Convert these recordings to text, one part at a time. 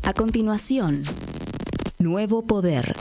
A continuación, Nuevo Poder.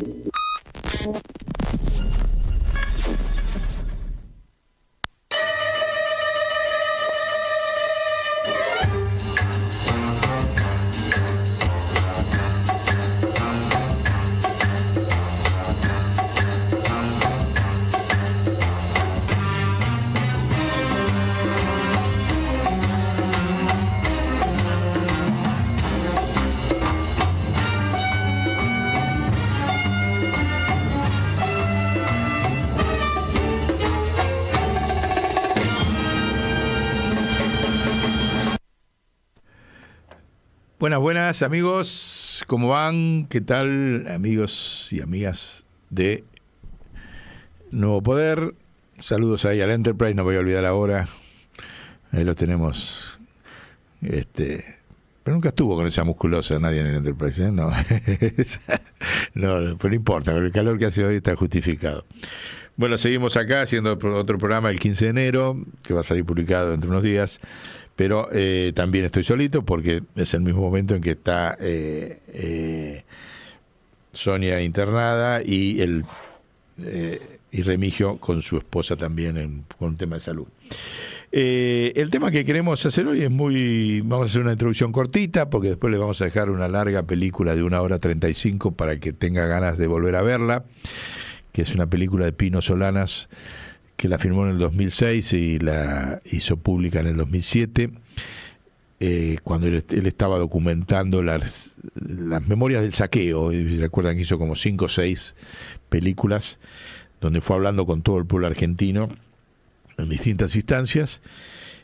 Buenas amigos, ¿cómo van? ¿Qué tal amigos y amigas de Nuevo Poder? Saludos ahí al Enterprise, no voy a olvidar ahora, ahí lo tenemos, pero nunca estuvo con esa musculosa nadie en el Enterprise, ¿eh? No, no, pero no importa, el calor que hace hoy está justificado. Bueno, seguimos acá haciendo otro programa el 15 de enero, que va a salir publicado entre unos días. Pero también estoy solito porque es el mismo momento en que está Sonia internada y Remigio con su esposa también con un tema de salud. El tema que queremos hacer hoy vamos a hacer una introducción cortita porque después le vamos a dejar una larga película de 1 hora 35 para que tenga ganas de volver a verla, que es una película de Pino Solanas, que la firmó en el 2006 y la hizo pública en el 2007, cuando él estaba documentando las memorias del saqueo. Y recuerdan que hizo como 5 o 6 películas donde fue hablando con todo el pueblo argentino en distintas instancias,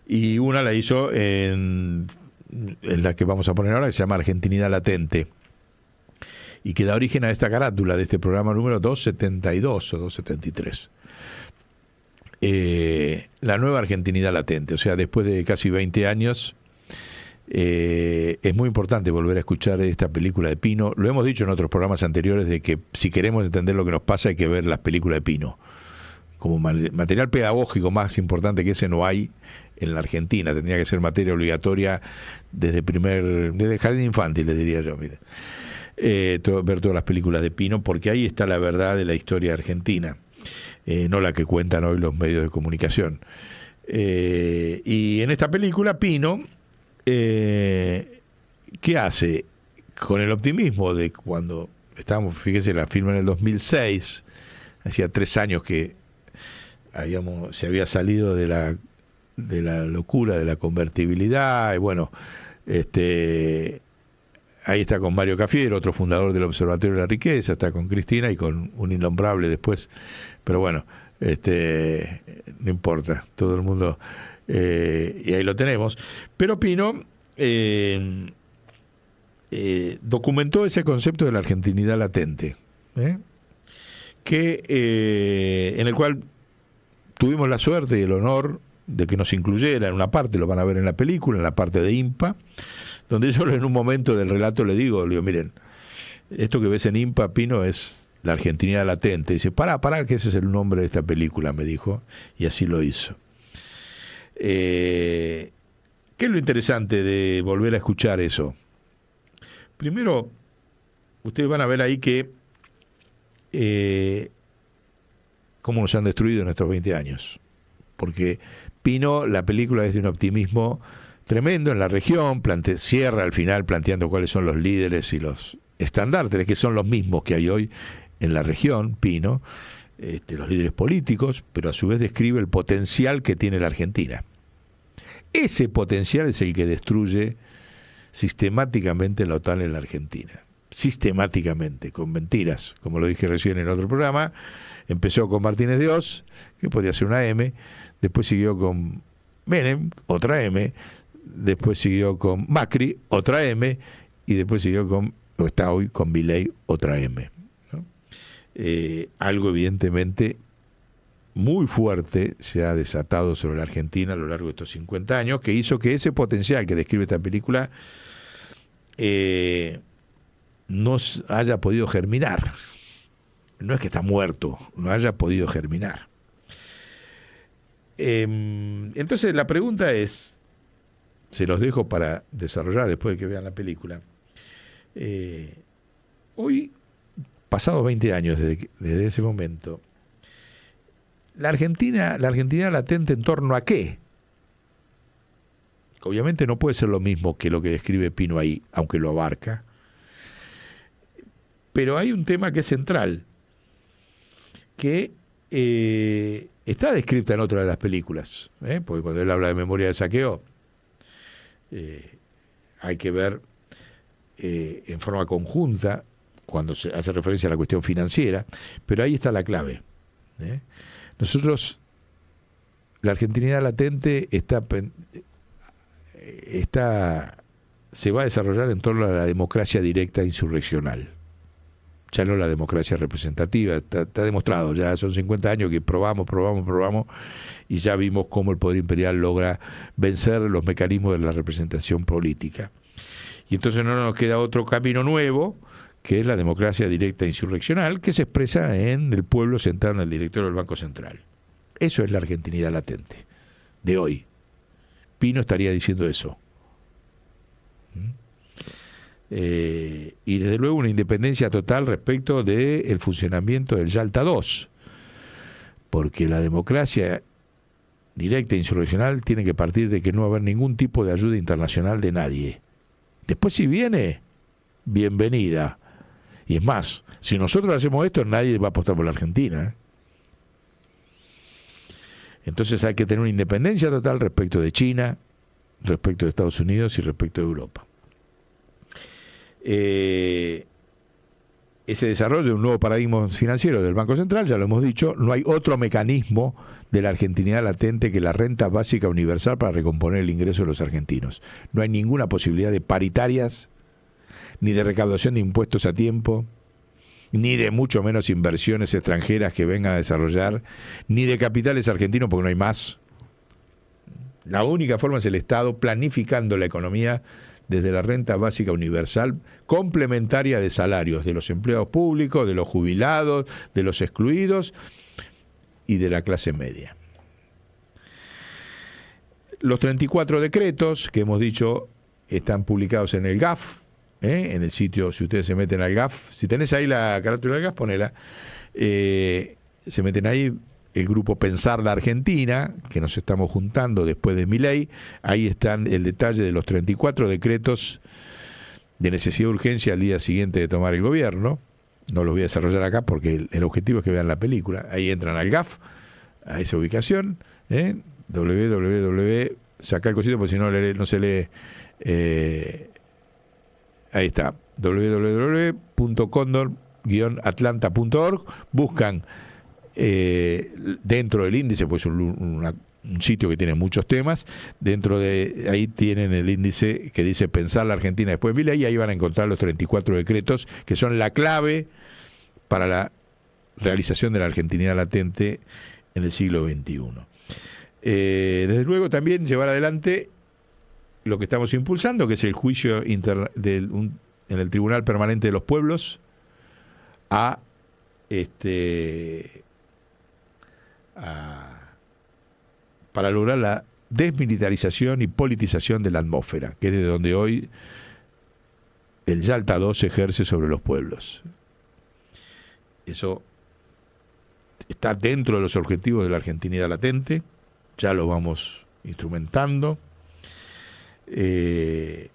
y una la hizo en la que vamos a poner ahora, que se llama Argentinidad Latente, y que da origen a esta carátula de este programa número 272 o 273. La nueva argentinidad latente, o sea, después de casi 20 años, es muy importante volver a escuchar esta película de Pino. Lo hemos dicho en otros programas anteriores, de que si queremos entender lo que nos pasa hay que ver las películas de Pino. Como material pedagógico más importante que ese no hay en la Argentina. Tendría que ser materia obligatoria desde el jardín infantil, le diría yo. Mire. Ver todas las películas de Pino, porque ahí está la verdad de la historia argentina. No la que cuentan hoy los medios de comunicación. Y en esta película, Pino, ¿qué hace? Con el optimismo de cuando estábamos, fíjese, la firma en el 2006, hacía 3 años que se había salido de la locura de la convertibilidad, y bueno, ahí está con Mario Cafiero, otro fundador del Observatorio de la Riqueza, está con Cristina y con un innombrable después. Pero bueno, no importa, todo el mundo, y ahí lo tenemos. Pero Pino documentó ese concepto de la argentinidad latente, en el cual tuvimos la suerte y el honor de que nos incluyera en una parte, lo van a ver en la película, en la parte de IMPA, donde yo en un momento del relato le digo, miren, esto que ves en IMPA, Pino, es la argentinidad latente. Dice, pará, que ese es el nombre de esta película, me dijo, y así lo hizo. ¿Qué es lo interesante de volver a escuchar eso? Primero, ustedes van a ver ahí que cómo nos han destruido en estos 20 años. Porque Pino, la película es de un optimismo tremendo en la región, cierra al final planteando cuáles son los líderes y los estandartes, que son los mismos que hay hoy en la región, Pino, los líderes políticos, pero a su vez describe el potencial que tiene la Argentina. Ese potencial es el que destruye sistemáticamente la OTAN en la Argentina. Sistemáticamente, con mentiras, como lo dije recién en otro programa. Empezó con Martínez de Oz, que podría ser una M, después siguió con Menem, otra M, después siguió con Macri, otra M, y después está hoy con Milei, otra M, ¿no? Algo evidentemente muy fuerte se ha desatado sobre la Argentina a lo largo de estos 50 años, que hizo que ese potencial que describe esta película no haya podido germinar. No es que está muerto, no haya podido germinar. Entonces la pregunta es, se los dejo para desarrollar después de que vean la película. Hoy, pasados 20 años desde ese momento, la Argentina latente en torno a qué. Obviamente no puede ser lo mismo que lo que describe Pino ahí, aunque lo abarca. Pero hay un tema que es central, que está descrita en otra de las películas, porque cuando él habla de memoria de saqueo, hay que ver en forma conjunta cuando se hace referencia a la cuestión financiera, pero ahí está la clave. Nosotros, la argentinidad latente se va a desarrollar en torno a la democracia directa insurreccional, ya no la democracia representativa. Está demostrado, ya son 50 años que probamos y ya vimos cómo el poder imperial logra vencer los mecanismos de la representación política. Y entonces no nos queda otro camino nuevo, que es la democracia directa insurreccional, que se expresa en el pueblo sentado en el directorio del Banco Central. Eso es la argentinidad latente de hoy. Pino estaría diciendo eso. Y desde luego una independencia total respecto del funcionamiento del Yalta II, porque la democracia directa e insurreccional tiene que partir de que no va a haber ningún tipo de ayuda internacional de nadie. Después, si viene, bienvenida. Y es más, si nosotros hacemos esto, nadie va a apostar por la Argentina. Entonces hay que tener una independencia total respecto de China, respecto de Estados Unidos y respecto de Europa. Ese desarrollo de un nuevo paradigma financiero del Banco Central, ya lo hemos dicho, no hay otro mecanismo de la argentinidad latente que la renta básica universal para recomponer el ingreso de los argentinos. No hay ninguna posibilidad de paritarias, ni de recaudación de impuestos a tiempo, ni de mucho menos inversiones extranjeras que vengan a desarrollar, ni de capitales argentinos porque no hay más. La única forma es el Estado planificando la economía desde la renta básica universal, complementaria de salarios de los empleados públicos, de los jubilados, de los excluidos y de la clase media. Los 34 decretos que hemos dicho están publicados en el GAF, en el sitio, si ustedes se meten al GAF, si tenés ahí la carátula del GAF, ponela, se meten ahí, el grupo Pensar la Argentina, que nos estamos juntando después de Milei, ahí están el detalle de los 34 decretos de necesidad de urgencia al día siguiente de tomar el gobierno. No los voy a desarrollar acá porque el objetivo es que vean la película. Ahí entran al GAF, a esa ubicación, saca el cosito porque si no, no se lee. Ahí está, www.condor-atlanta.org. Buscan dentro del índice, pues un sitio que tiene muchos temas, dentro de ahí tienen el índice que dice Pensar la Argentina después de Milei, y ahí van a encontrar los 34 decretos que son la clave para la realización de la argentinidad latente en el siglo XXI. Desde luego también llevar adelante lo que estamos impulsando, que es el juicio en el Tribunal Permanente de los Pueblos para lograr la desmilitarización y politización de la atmósfera, que es de donde hoy el Yalta II se ejerce sobre los pueblos. Eso está dentro de los objetivos de la argentinidad latente, ya lo vamos instrumentando. Y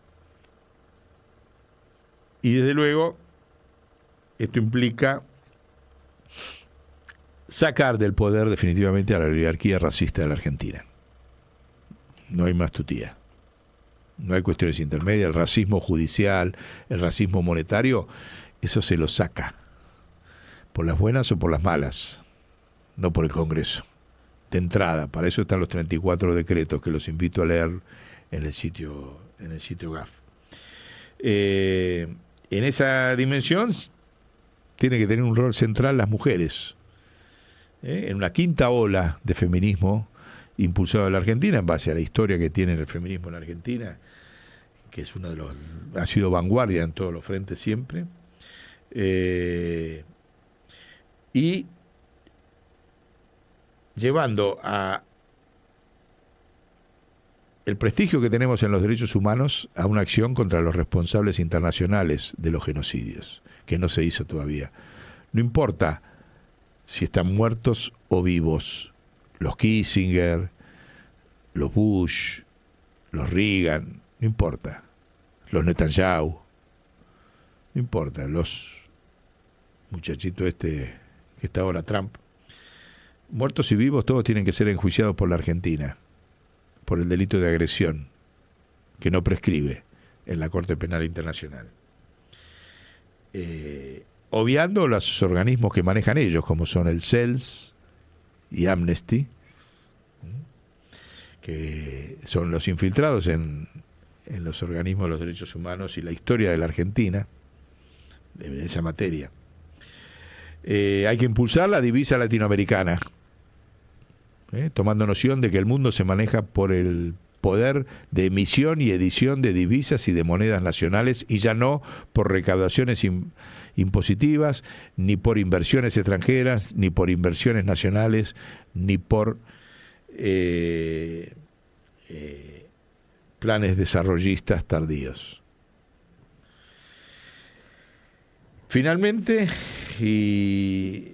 desde luego esto implica sacar del poder definitivamente a la oligarquía racista de la Argentina. No hay más tutía. No hay cuestiones intermedias. El racismo judicial, el racismo monetario, eso se lo saca. Por las buenas o por las malas. No por el Congreso. De entrada. Para eso están los 34 decretos que los invito a leer en el sitio GAF. En esa dimensión tiene que tener un rol central las mujeres. En una quinta ola de feminismo impulsado en la Argentina, en base a la historia que tiene el feminismo en la Argentina, que es uno de los, ha sido vanguardia en todos los frentes siempre, y llevando a el prestigio que tenemos en los derechos humanos a una acción contra los responsables internacionales de los genocidios, que no se hizo todavía. No importa si están muertos o vivos, los Kissinger, los Bush, los Reagan, no importa, los Netanyahu, no importa, los muchachitos que está ahora Trump, muertos y vivos todos tienen que ser enjuiciados por la Argentina, por el delito de agresión, que no prescribe en la Corte Penal Internacional. Obviando los organismos que manejan ellos, como son el CELS y Amnesty, que son los infiltrados en los organismos de los derechos humanos y la historia de la Argentina, en esa materia. Hay que impulsar la divisa latinoamericana, tomando noción de que el mundo se maneja por el poder de emisión y edición de divisas y de monedas nacionales, y ya no por recaudaciones impositivas, ni por inversiones extranjeras, ni por inversiones nacionales, ni por planes desarrollistas tardíos. Finalmente, y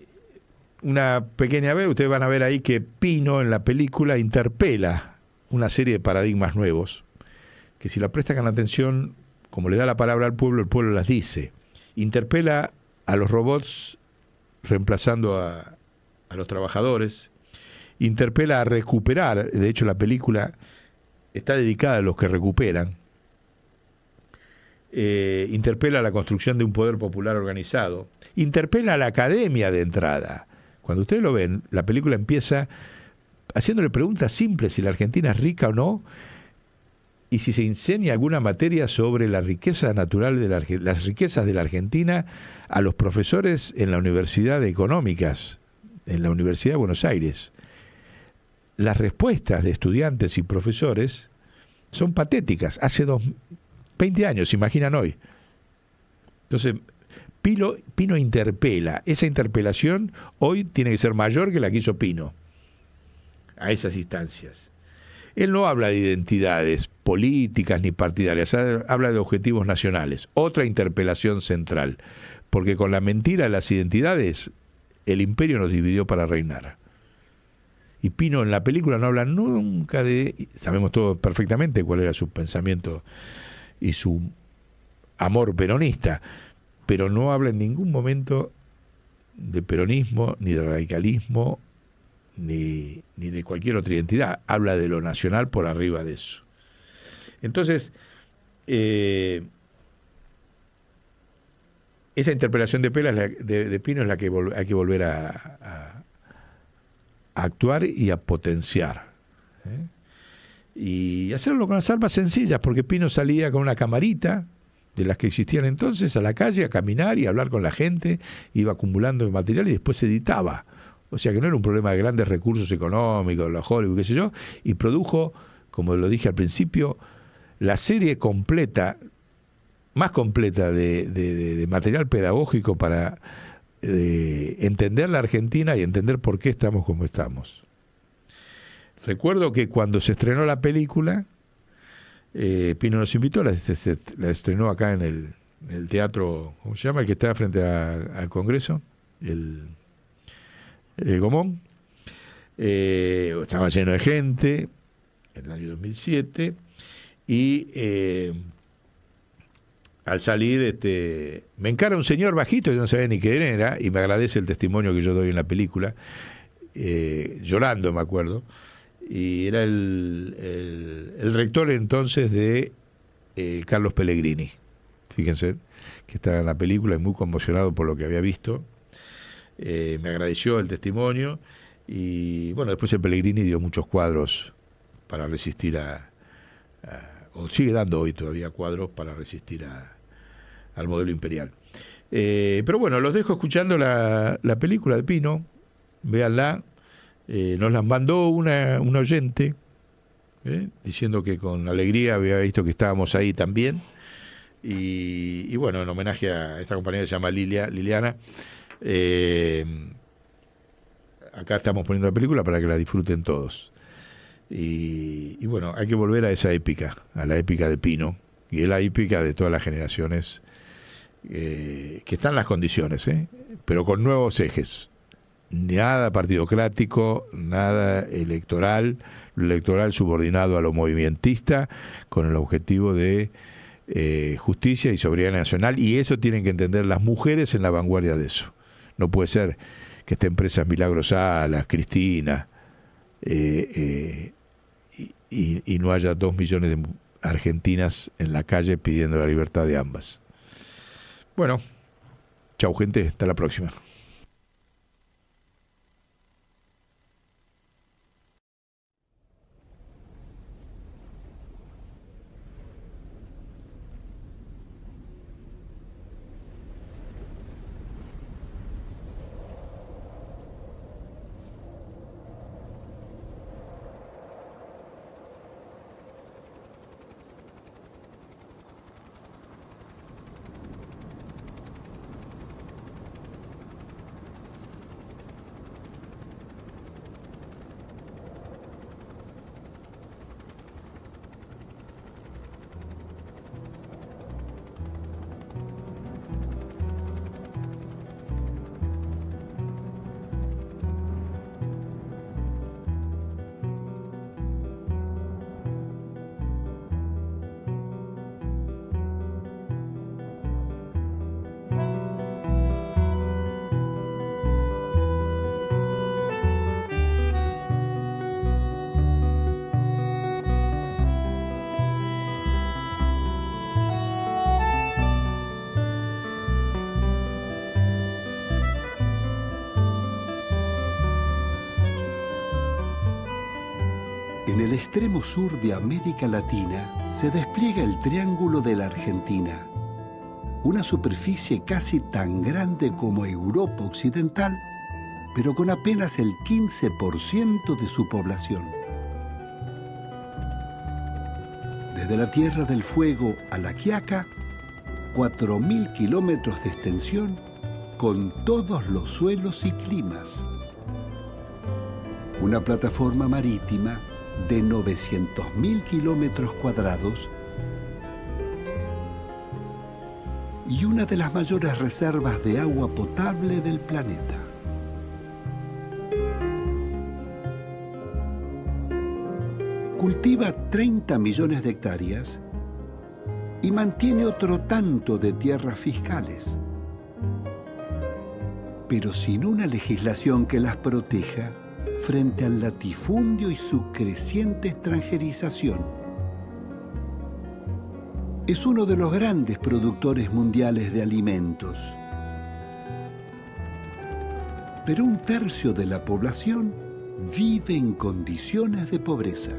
una pequeña vez, ustedes van a ver ahí que Pino en la película interpela una serie de paradigmas nuevos, que si la prestan atención, como le da la palabra al pueblo, el pueblo las dice. Interpela a los robots reemplazando a los trabajadores, interpela a recuperar, de hecho la película está dedicada a los que recuperan, interpela a la construcción de un poder popular organizado, interpela a la academia de entrada. Cuando ustedes lo ven, la película empieza haciéndole preguntas simples si la Argentina es rica o no, y si se enseña alguna materia sobre la riqueza natural las riquezas de la Argentina a los profesores en la Universidad de Económicas, en la Universidad de Buenos Aires. Las respuestas de estudiantes y profesores son patéticas. Hace 20 años, se imaginan hoy. Entonces, Pino interpela. Esa interpelación hoy tiene que ser mayor que la que hizo Pino a esas instancias. Él no habla de identidades políticas ni partidarias, habla de objetivos nacionales. Otra interpelación central, porque con la mentira de las identidades, el imperio nos dividió para reinar. Y Pino en la película no habla nunca sabemos todos perfectamente cuál era su pensamiento y su amor peronista, pero no habla en ningún momento de peronismo, ni de radicalismo, ni de cualquier otra identidad. Habla de lo nacional por arriba de eso. Entonces, esa interpelación de Pino es la que hay que volver a actuar y a potenciar. Y hacerlo con las armas sencillas, porque Pino salía con una camarita de las que existían entonces a la calle a caminar y a hablar con la gente, iba acumulando material y después se editaba. O sea que no era un problema de grandes recursos económicos, los Hollywood, qué sé yo, y produjo, como lo dije al principio, la serie completa, más completa de material pedagógico para entender la Argentina y entender por qué estamos como estamos. Recuerdo que cuando se estrenó la película, Pino nos invitó, la estrenó acá en el teatro, ¿cómo se llama? El que está frente al Congreso, el Gomón. Estaba lleno de gente en el año 2007 y al salir me encara un señor bajito, yo no sabía ni quién era, y me agradece el testimonio que yo doy en la película, llorando me acuerdo, y era el rector entonces de Carlos Pellegrini, fíjense, que estaba en la película y muy conmocionado por lo que había visto. Me agradeció el testimonio y bueno, después el Pellegrini dio muchos cuadros para resistir o sigue dando hoy todavía cuadros para resistir al modelo imperial. Pero bueno, los dejo escuchando la película de Pino, véanla. Nos la mandó una oyente diciendo que con alegría había visto que estábamos ahí también y bueno, en homenaje a esta compañera que se llama Liliana. Acá estamos poniendo la película para que la disfruten todos. Y bueno, hay que volver a esa épica, a la épica de Pino, y es la épica de todas las generaciones, que están las condiciones, pero con nuevos ejes. Nada partidocrático, nada electoral, lo electoral subordinado a lo movimentista, con el objetivo de justicia y soberanía nacional, y eso tienen que entender las mujeres en la vanguardia de eso. No puede ser que estén presas Milagros Salas, Cristina, y no haya 2 millones de argentinas en la calle pidiendo la libertad de ambas. Bueno, chau gente, hasta la próxima. En el extremo sur de América Latina se despliega el Triángulo de la Argentina, una superficie casi tan grande como Europa Occidental, pero con apenas el 15% de su población. Desde la Tierra del Fuego a La Quiaca, 4.000 kilómetros de extensión con todos los suelos y climas. Una plataforma marítima de 900.000 kilómetros cuadrados y una de las mayores reservas de agua potable del planeta. Cultiva 30 millones de hectáreas y mantiene otro tanto de tierras fiscales, pero sin una legislación que las proteja frente al latifundio y su creciente extranjerización. Es uno de los grandes productores mundiales de alimentos, pero 1/3 de la población vive en condiciones de pobreza.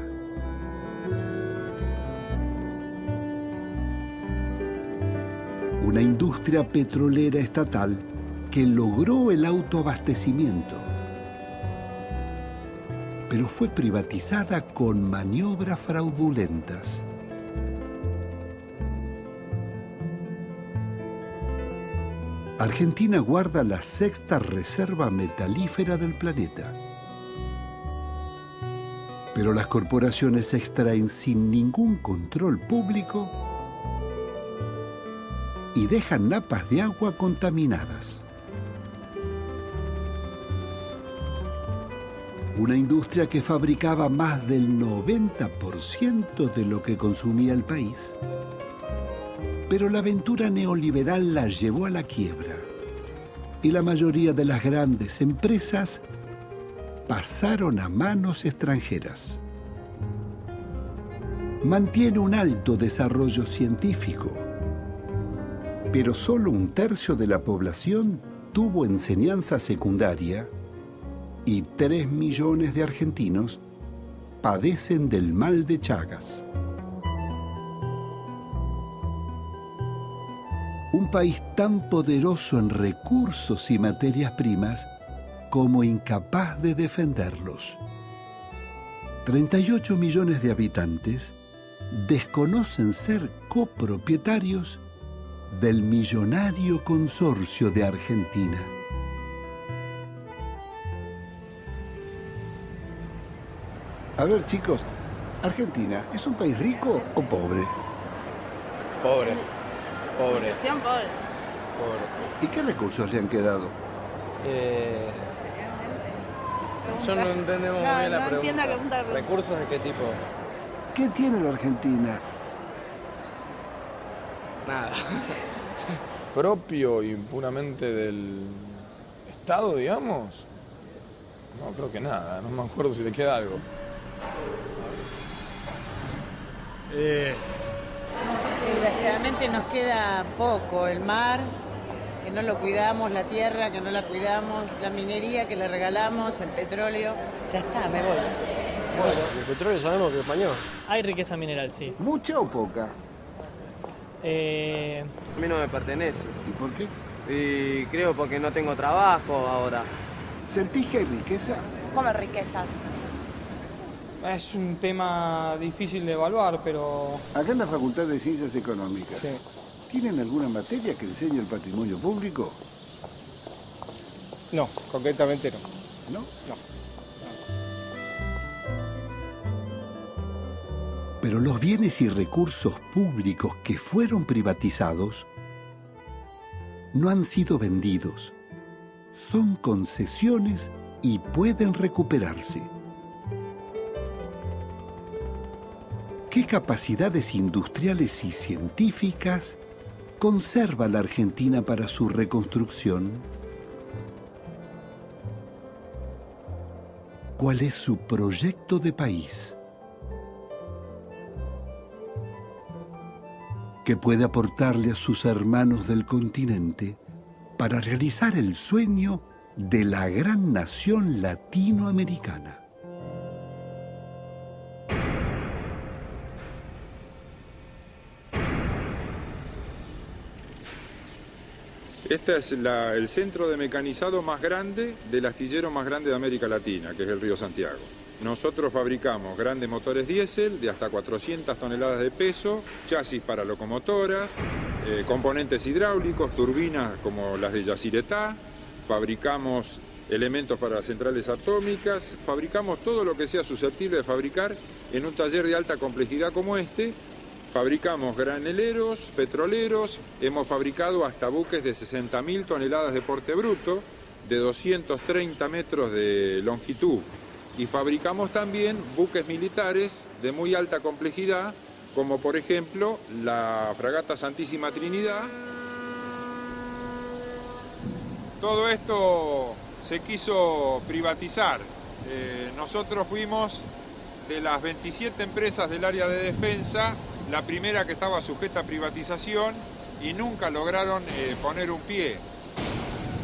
Una industria petrolera estatal que logró el autoabastecimiento, pero fue privatizada con maniobras fraudulentas. Argentina guarda la 6ª reserva metalífera del planeta, pero las corporaciones extraen sin ningún control público y dejan napas de agua contaminadas. Una industria que fabricaba más del 90% de lo que consumía el país, pero la aventura neoliberal la llevó a la quiebra y la mayoría de las grandes empresas pasaron a manos extranjeras. Mantiene un alto desarrollo científico, pero solo 1/3 de la población tuvo enseñanza secundaria y 3 millones de argentinos padecen del mal de Chagas. Un país tan poderoso en recursos y materias primas como incapaz de defenderlos. 38 millones de habitantes desconocen ser copropietarios del millonario consorcio de Argentina. A ver, chicos, ¿Argentina es un país rico o pobre? Pobre. Pobre. Situación pobre. Pobre. ¿Y qué recursos le han quedado? Yo no entendemos muy bien la pregunta. No entiendo la pregunta. ¿Recursos de qué tipo? ¿Qué tiene la Argentina? Nada. ¿Propio y puramente del Estado, digamos? No, creo que nada. No me acuerdo si le queda algo. Desgraciadamente nos queda poco, el mar, que no lo cuidamos, la tierra, que no la cuidamos, la minería que le regalamos, el petróleo. Ya está, me voy. El petróleo sabemos que es español. Hay riqueza mineral, sí. ¿Mucha o poca? A mí no me pertenece. ¿Y por qué? Y creo porque no tengo trabajo ahora. ¿Sentís que hay riqueza? ¿Cómo riqueza? Es un tema difícil de evaluar, pero Acá en la Facultad de Ciencias Económicas, sí. ¿tienen alguna materia que enseñe el patrimonio público? No, concretamente no. ¿No? No. Pero los bienes y recursos públicos que fueron privatizados no han sido vendidos. Son concesiones y pueden recuperarse. ¿Qué capacidades industriales y científicas conserva la Argentina para su reconstrucción? ¿Cuál es su proyecto de país? ¿Qué puede aportarle a sus hermanos del continente para realizar el sueño de la gran nación latinoamericana? Este es el centro de mecanizado más grande del astillero más grande de América Latina, que es el Río Santiago. Nosotros fabricamos grandes motores diésel de hasta 400 toneladas de peso, chasis para locomotoras, componentes hidráulicos, turbinas como las de Yacyretá, fabricamos elementos para centrales atómicas, fabricamos todo lo que sea susceptible de fabricar en un taller de alta complejidad como este. Fabricamos graneleros, petroleros, hemos fabricado hasta buques de 60.000 toneladas de porte bruto, de 230 metros de longitud. Y fabricamos también buques militares de muy alta complejidad, como por ejemplo la fragata Santísima Trinidad. Todo esto se quiso privatizar. Nosotros fuimos de las 27 empresas del área de defensa, la primera que estaba sujeta a privatización y nunca lograron poner un pie.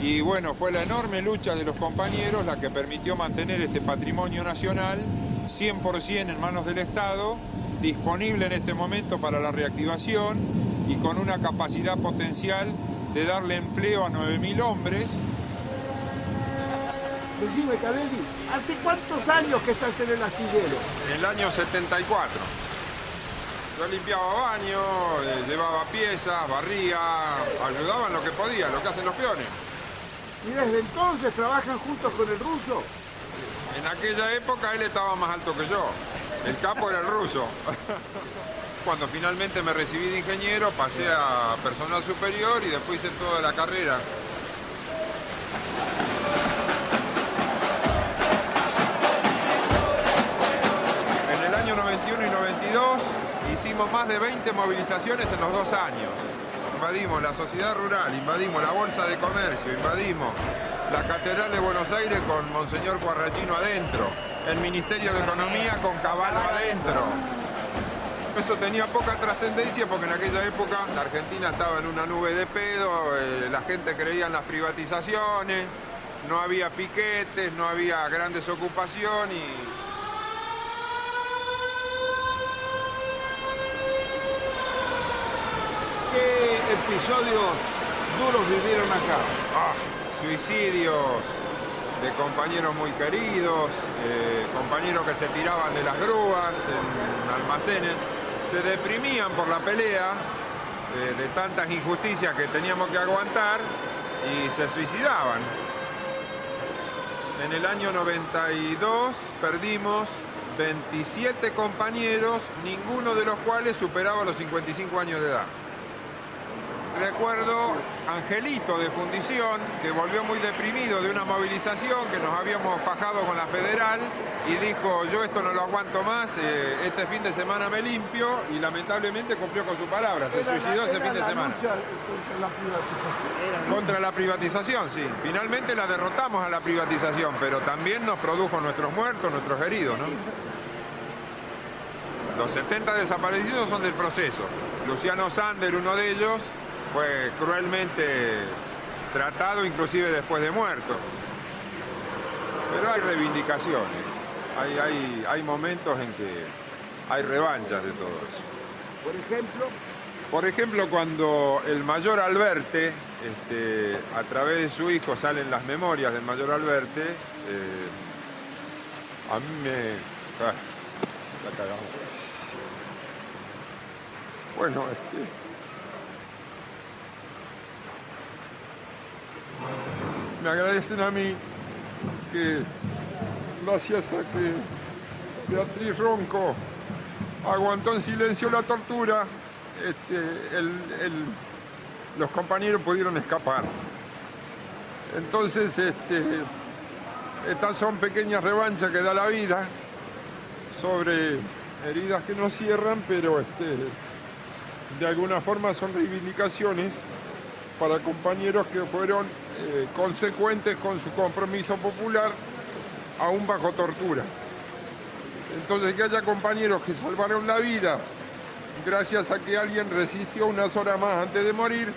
Y bueno, fue la enorme lucha de los compañeros la que permitió mantener este patrimonio nacional 100% en manos del Estado, disponible en este momento para la reactivación y con una capacidad potencial de darle empleo a 9.000 hombres. Decime, Cadelli, ¿hace cuántos años que estás en el astillero? En el año 74. Yo limpiaba baños, llevaba piezas, barría, ayudaba en lo que podía, lo que hacen los peones. ¿Y desde entonces trabajan juntos con el ruso? En aquella época él estaba más alto que yo. El capo era el ruso. Cuando finalmente me recibí de ingeniero, pasé a personal superior y después hice toda la carrera. En el año 91 y 92 hicimos más de 20 movilizaciones en los 2 años. Invadimos la sociedad rural, invadimos la Bolsa de Comercio, invadimos la Catedral de Buenos Aires con Monseñor Cuarrachino adentro, el Ministerio de Economía con Caballo adentro. Eso tenía poca trascendencia porque en aquella época la Argentina estaba en una nube de pedo, la gente creía en las privatizaciones, no había piquetes, no había gran desocupación y... ¿Qué episodios duros vivieron acá? Suicidios de compañeros muy queridos, compañeros que se tiraban de las grúas en almacenes, se deprimían por la pelea de tantas injusticias que teníamos que aguantar y se suicidaban. En el año 92 perdimos 27 compañeros, ninguno de los cuales superaba los 55 años de edad. Recuerdo Angelito de Fundición, que volvió muy deprimido de una movilización que nos habíamos fajado con la Federal y dijo, yo esto no lo aguanto más, este fin de semana me limpio, y lamentablemente cumplió con su palabra, se suicidó ese fin de semana. Contra la privatización, sí. Finalmente la derrotamos a la privatización, pero también nos produjo nuestros muertos, nuestros heridos, ¿no? Los 70 desaparecidos son del proceso. Luciano Sander, uno de ellos, fue cruelmente tratado, inclusive después de muerto. Pero hay reivindicaciones, hay momentos en que hay revanchas de todo eso. Por ejemplo, cuando el mayor Alberte, a través de su hijo salen las memorias del mayor Alberte, a mí me... la cagamos. Bueno, me agradecen a mí que gracias a que Beatriz Ronco aguantó en silencio la tortura, los compañeros pudieron escapar. Entonces, estas son pequeñas revanchas que da la vida sobre heridas que no cierran, pero de alguna forma son reivindicaciones para compañeros que fueron consecuentes con su compromiso popular, aún bajo tortura. Entonces, que haya compañeros que salvaron la vida gracias a que alguien resistió unas horas más antes de morir,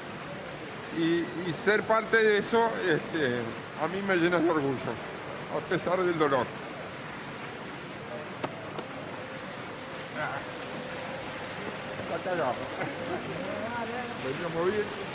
y ser parte de eso, a mí me llena de orgullo, a pesar del dolor. Está cagado. Veníamos bien.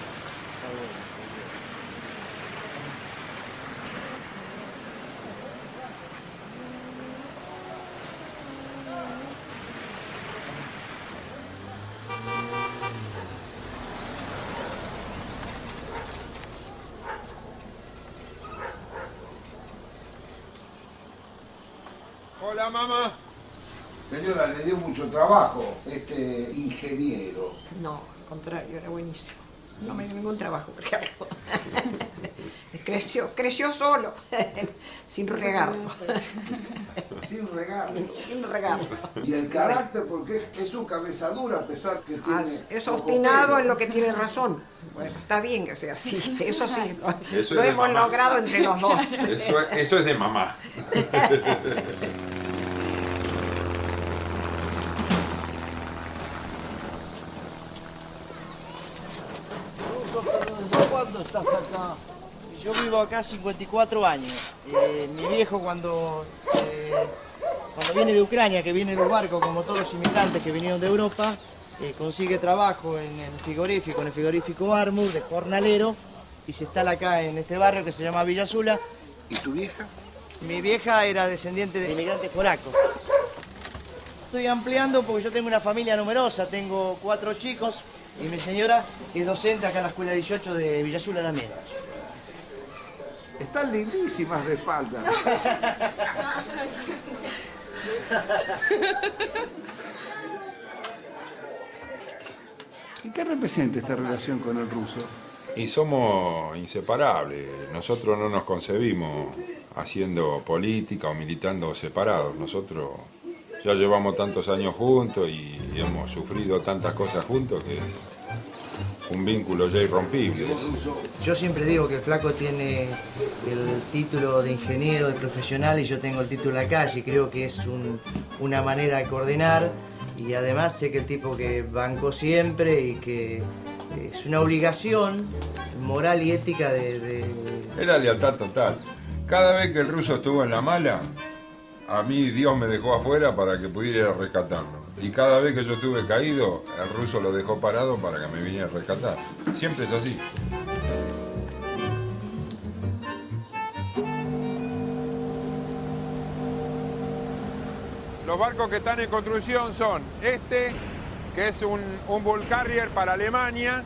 Hola, mamá. Señora, le dio mucho trabajo este ingeniero. No, al contrario, era buenísimo. No me dio ningún trabajo crearlo. Creció solo, sin regarlo. Sin regarlo. Sin regarlo. Y el carácter, porque es un cabeza dura, a pesar que tiene... Es obstinado en lo que tiene razón. Bueno, está bien que sea así, eso sí, lo hemos logrado entre los dos. Eso es de mamá. ¿Cuándo estás acá? Yo vivo acá 54 años. Mi viejo cuando viene de Ucrania, que viene en los barcos como todos los inmigrantes que vinieron de Europa, consigue trabajo en el frigorífico Armour de jornalero, y se instala acá en este barrio que se llama Villa Azula. ¿Y tu vieja? Mi vieja era descendiente de inmigrantes polacos. Estoy ampliando porque yo tengo una familia numerosa, tengo 4 chicos, y mi señora es docente acá en la Escuela 18 de Villa Azula también. Están lindísimas de espalda. ¿Y qué representa esta relación con el ruso? Y somos inseparables. Nosotros no nos concebimos haciendo política o militando separados. Nosotros ya llevamos tantos años juntos y hemos sufrido tantas cosas juntos que es un vínculo ya irrompible. Yo siempre digo que el flaco tiene el título de ingeniero, de profesional, y yo tengo el título de calle. Creo que es una manera de coordinar, y además sé que el tipo que bancó siempre y que es una obligación moral y ética de... Era lealtad total. Cada vez que el ruso estuvo en la mala, a mí Dios me dejó afuera para que pudiera ir a rescatarlo. Y cada vez que yo estuve caído, el ruso lo dejó parado para que me viniera a rescatar. Siempre es así. Los barcos que están en construcción son que es un Bull Carrier para Alemania,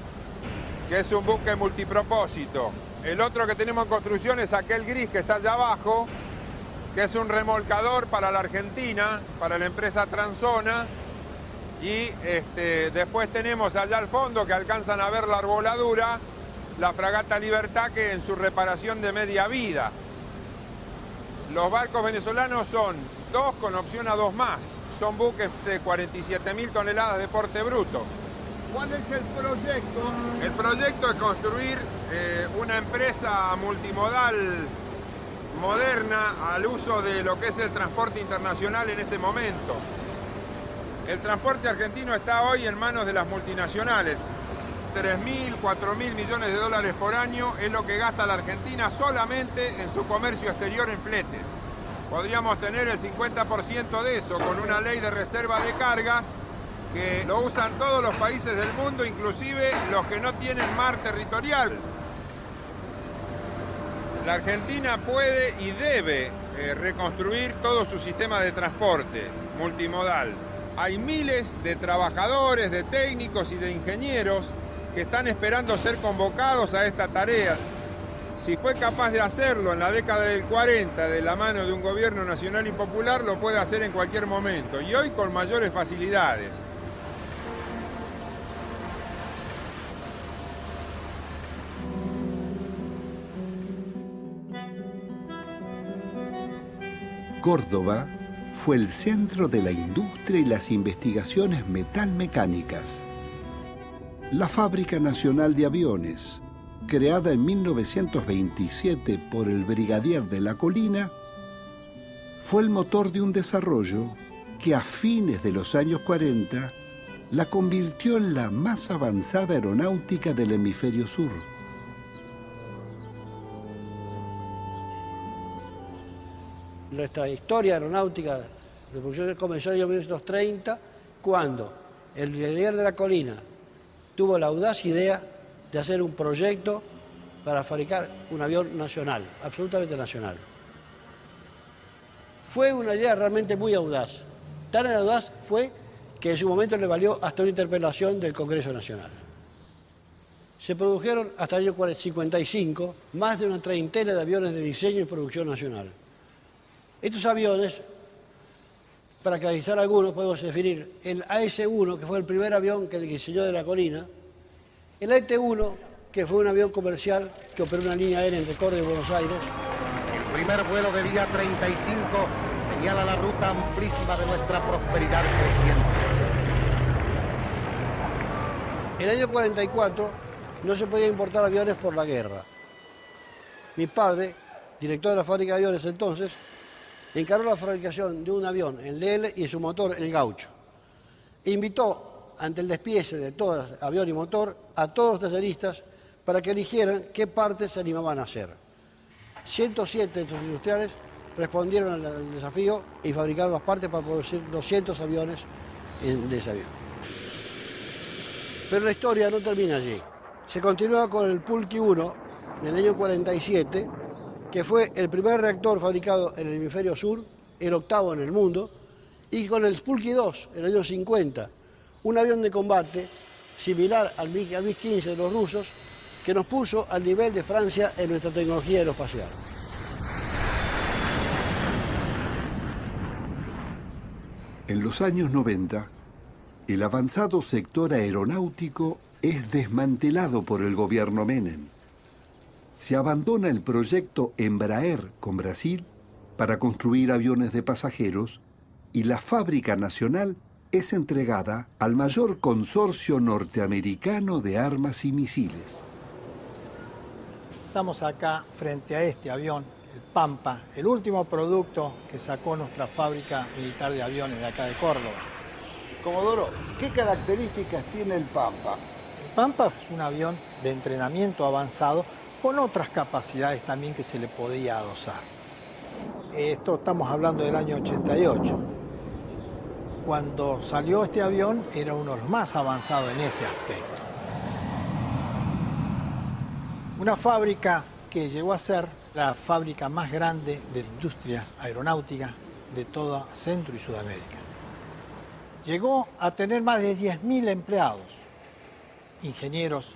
que es un buque multipropósito. El otro que tenemos en construcción es aquel gris que está allá abajo, que es un remolcador para la Argentina, para la empresa Transona. Y después tenemos allá al fondo, que alcanzan a ver la arboladura, la fragata Libertad, que en su reparación de media vida. Los barcos venezolanos son 2 con opción a 2 más. Son buques de 47.000 toneladas de porte bruto. ¿Cuál es el proyecto? El proyecto es construir una empresa multimodal moderna al uso de lo que es el transporte internacional en este momento. El transporte argentino está hoy en manos de las multinacionales. 3.000, 4.000 millones de dólares por año es lo que gasta la Argentina solamente en su comercio exterior en fletes. Podríamos tener el 50% de eso con una ley de reserva de cargas que lo usan todos los países del mundo, inclusive los que no tienen mar territorial. La Argentina puede y debe reconstruir todo su sistema de transporte multimodal. Hay miles de trabajadores, de técnicos y de ingenieros que están esperando ser convocados a esta tarea. Si fue capaz de hacerlo en la década del 40 de la mano de un gobierno nacional y popular, lo puede hacer en cualquier momento y hoy con mayores facilidades. Córdoba fue el centro de la industria y las investigaciones metalmecánicas. La Fábrica Nacional de Aviones, creada en 1927 por el brigadier de la Colina, fue el motor de un desarrollo que a fines de los años 40 la convirtió en la más avanzada aeronáutica del hemisferio sur. Nuestra historia aeronáutica de producción comenzó en el año 1930, cuando el brigadier de la Colina tuvo la audaz idea de hacer un proyecto para fabricar un avión nacional, absolutamente nacional. Fue una idea realmente muy audaz. Tan audaz fue que en su momento le valió hasta una interpelación del Congreso Nacional. Se produjeron hasta el año 55 más de una treintena de aviones de diseño y producción nacional. Estos aviones, para caracterizar algunos, podemos definir el AS-1, que fue el primer avión que el diseñó de la Colina, el AT-1, que fue un avión comercial que operó una línea aérea entre Córdoba y Buenos Aires. El primer vuelo del día 35 señala la ruta amplísima de nuestra prosperidad creciente. En el año 44 no se podía importar aviones por la guerra. Mi padre, director de la fábrica de aviones entonces, encargó la fabricación de un avión en LL y su motor en el Gaucho. Invitó, ante el despiece de todo el avión y motor, a todos los talleristas para que eligieran qué partes se animaban a hacer. 107 de estos industriales respondieron al desafío y fabricaron las partes para producir 200 aviones de ese avión. Pero la historia no termina allí. Se continúa con el Pulqui 1 en el año 47, que fue el primer reactor fabricado en el hemisferio sur, el octavo en el mundo, y con el Pulqui 2 en el año 50, un avión de combate similar al MiG-15 de los rusos, que nos puso al nivel de Francia en nuestra tecnología aeroespacial. En los años 90, el avanzado sector aeronáutico es desmantelado por el gobierno Menem. Se abandona el proyecto Embraer con Brasil para construir aviones de pasajeros y la fábrica nacional es entregada al mayor consorcio norteamericano de armas y misiles. Estamos acá frente a este avión, el Pampa, el último producto que sacó nuestra fábrica militar de aviones de acá de Córdoba. Comodoro, ¿qué características tiene el Pampa? El Pampa es un avión de entrenamiento avanzado con otras capacidades también que se le podía adosar. Esto estamos hablando del año 88. Cuando salió este avión era uno de los más avanzados en ese aspecto. Una fábrica que llegó a ser la fábrica más grande de industrias aeronáuticas de toda Centro y Sudamérica. Llegó a tener más de 10.000 empleados, ingenieros,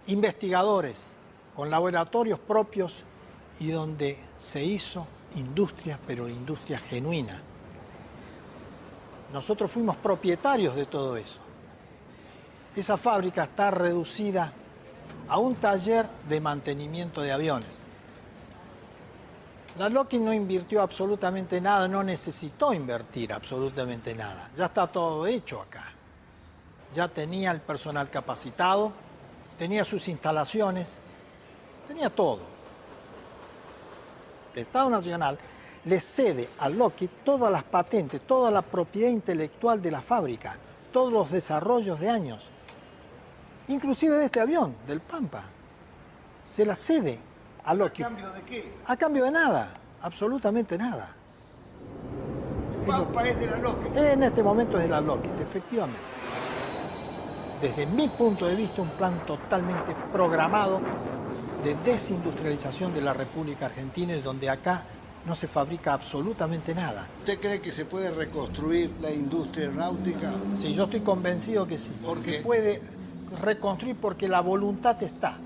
investigadores, con laboratorios propios y donde se hizo industrias, pero industrias genuinas. Nosotros fuimos propietarios de todo eso. Esa fábrica está reducida a un taller de mantenimiento de aviones. La Lockheed no invirtió absolutamente nada, no necesitó invertir absolutamente nada. Ya está todo hecho acá. Ya tenía el personal capacitado, tenía sus instalaciones, tenía todo. El Estado Nacional le cede a Lockheed todas las patentes, toda la propiedad intelectual de la fábrica, todos los desarrollos de años, inclusive de este avión, del Pampa. Se la cede a Lockheed. ¿A cambio de qué? A cambio de nada, absolutamente nada. El Pampa es de la Lockheed. En este momento es de la Lockheed, efectivamente. Desde mi punto de vista, un plan totalmente programado de desindustrialización de la República Argentina, y donde acá no se fabrica absolutamente nada. ¿Usted cree que se puede reconstruir la industria aeronáutica? Sí, yo estoy convencido que sí. ¿Por qué? Se puede reconstruir porque la voluntad está.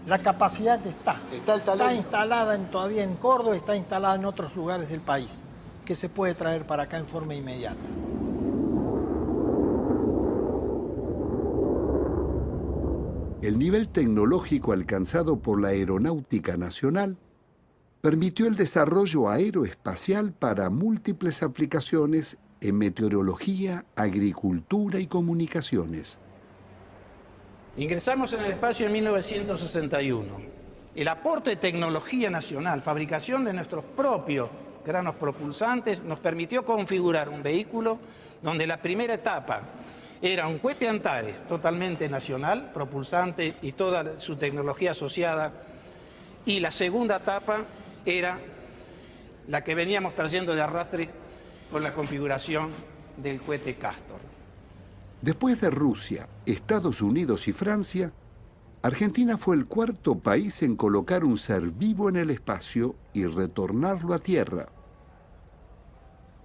La capacidad está. Está el talento. Está instalada todavía en Córdoba, está instalada en otros lugares del país, que se puede traer para acá en forma inmediata. El nivel tecnológico alcanzado por la Aeronáutica Nacional permitió el desarrollo aeroespacial para múltiples aplicaciones en meteorología, agricultura y comunicaciones. Ingresamos en el espacio en 1961. El aporte de tecnología nacional, fabricación de nuestros propios granos propulsantes, nos permitió configurar un vehículo donde la primera etapa era un cohete Antares totalmente nacional, propulsante y toda su tecnología asociada, y la segunda etapa era la que veníamos trayendo de arrastre con la configuración del cohete Castor. Después de Rusia, Estados Unidos y Francia, Argentina fue el cuarto país en colocar un ser vivo en el espacio y retornarlo a tierra.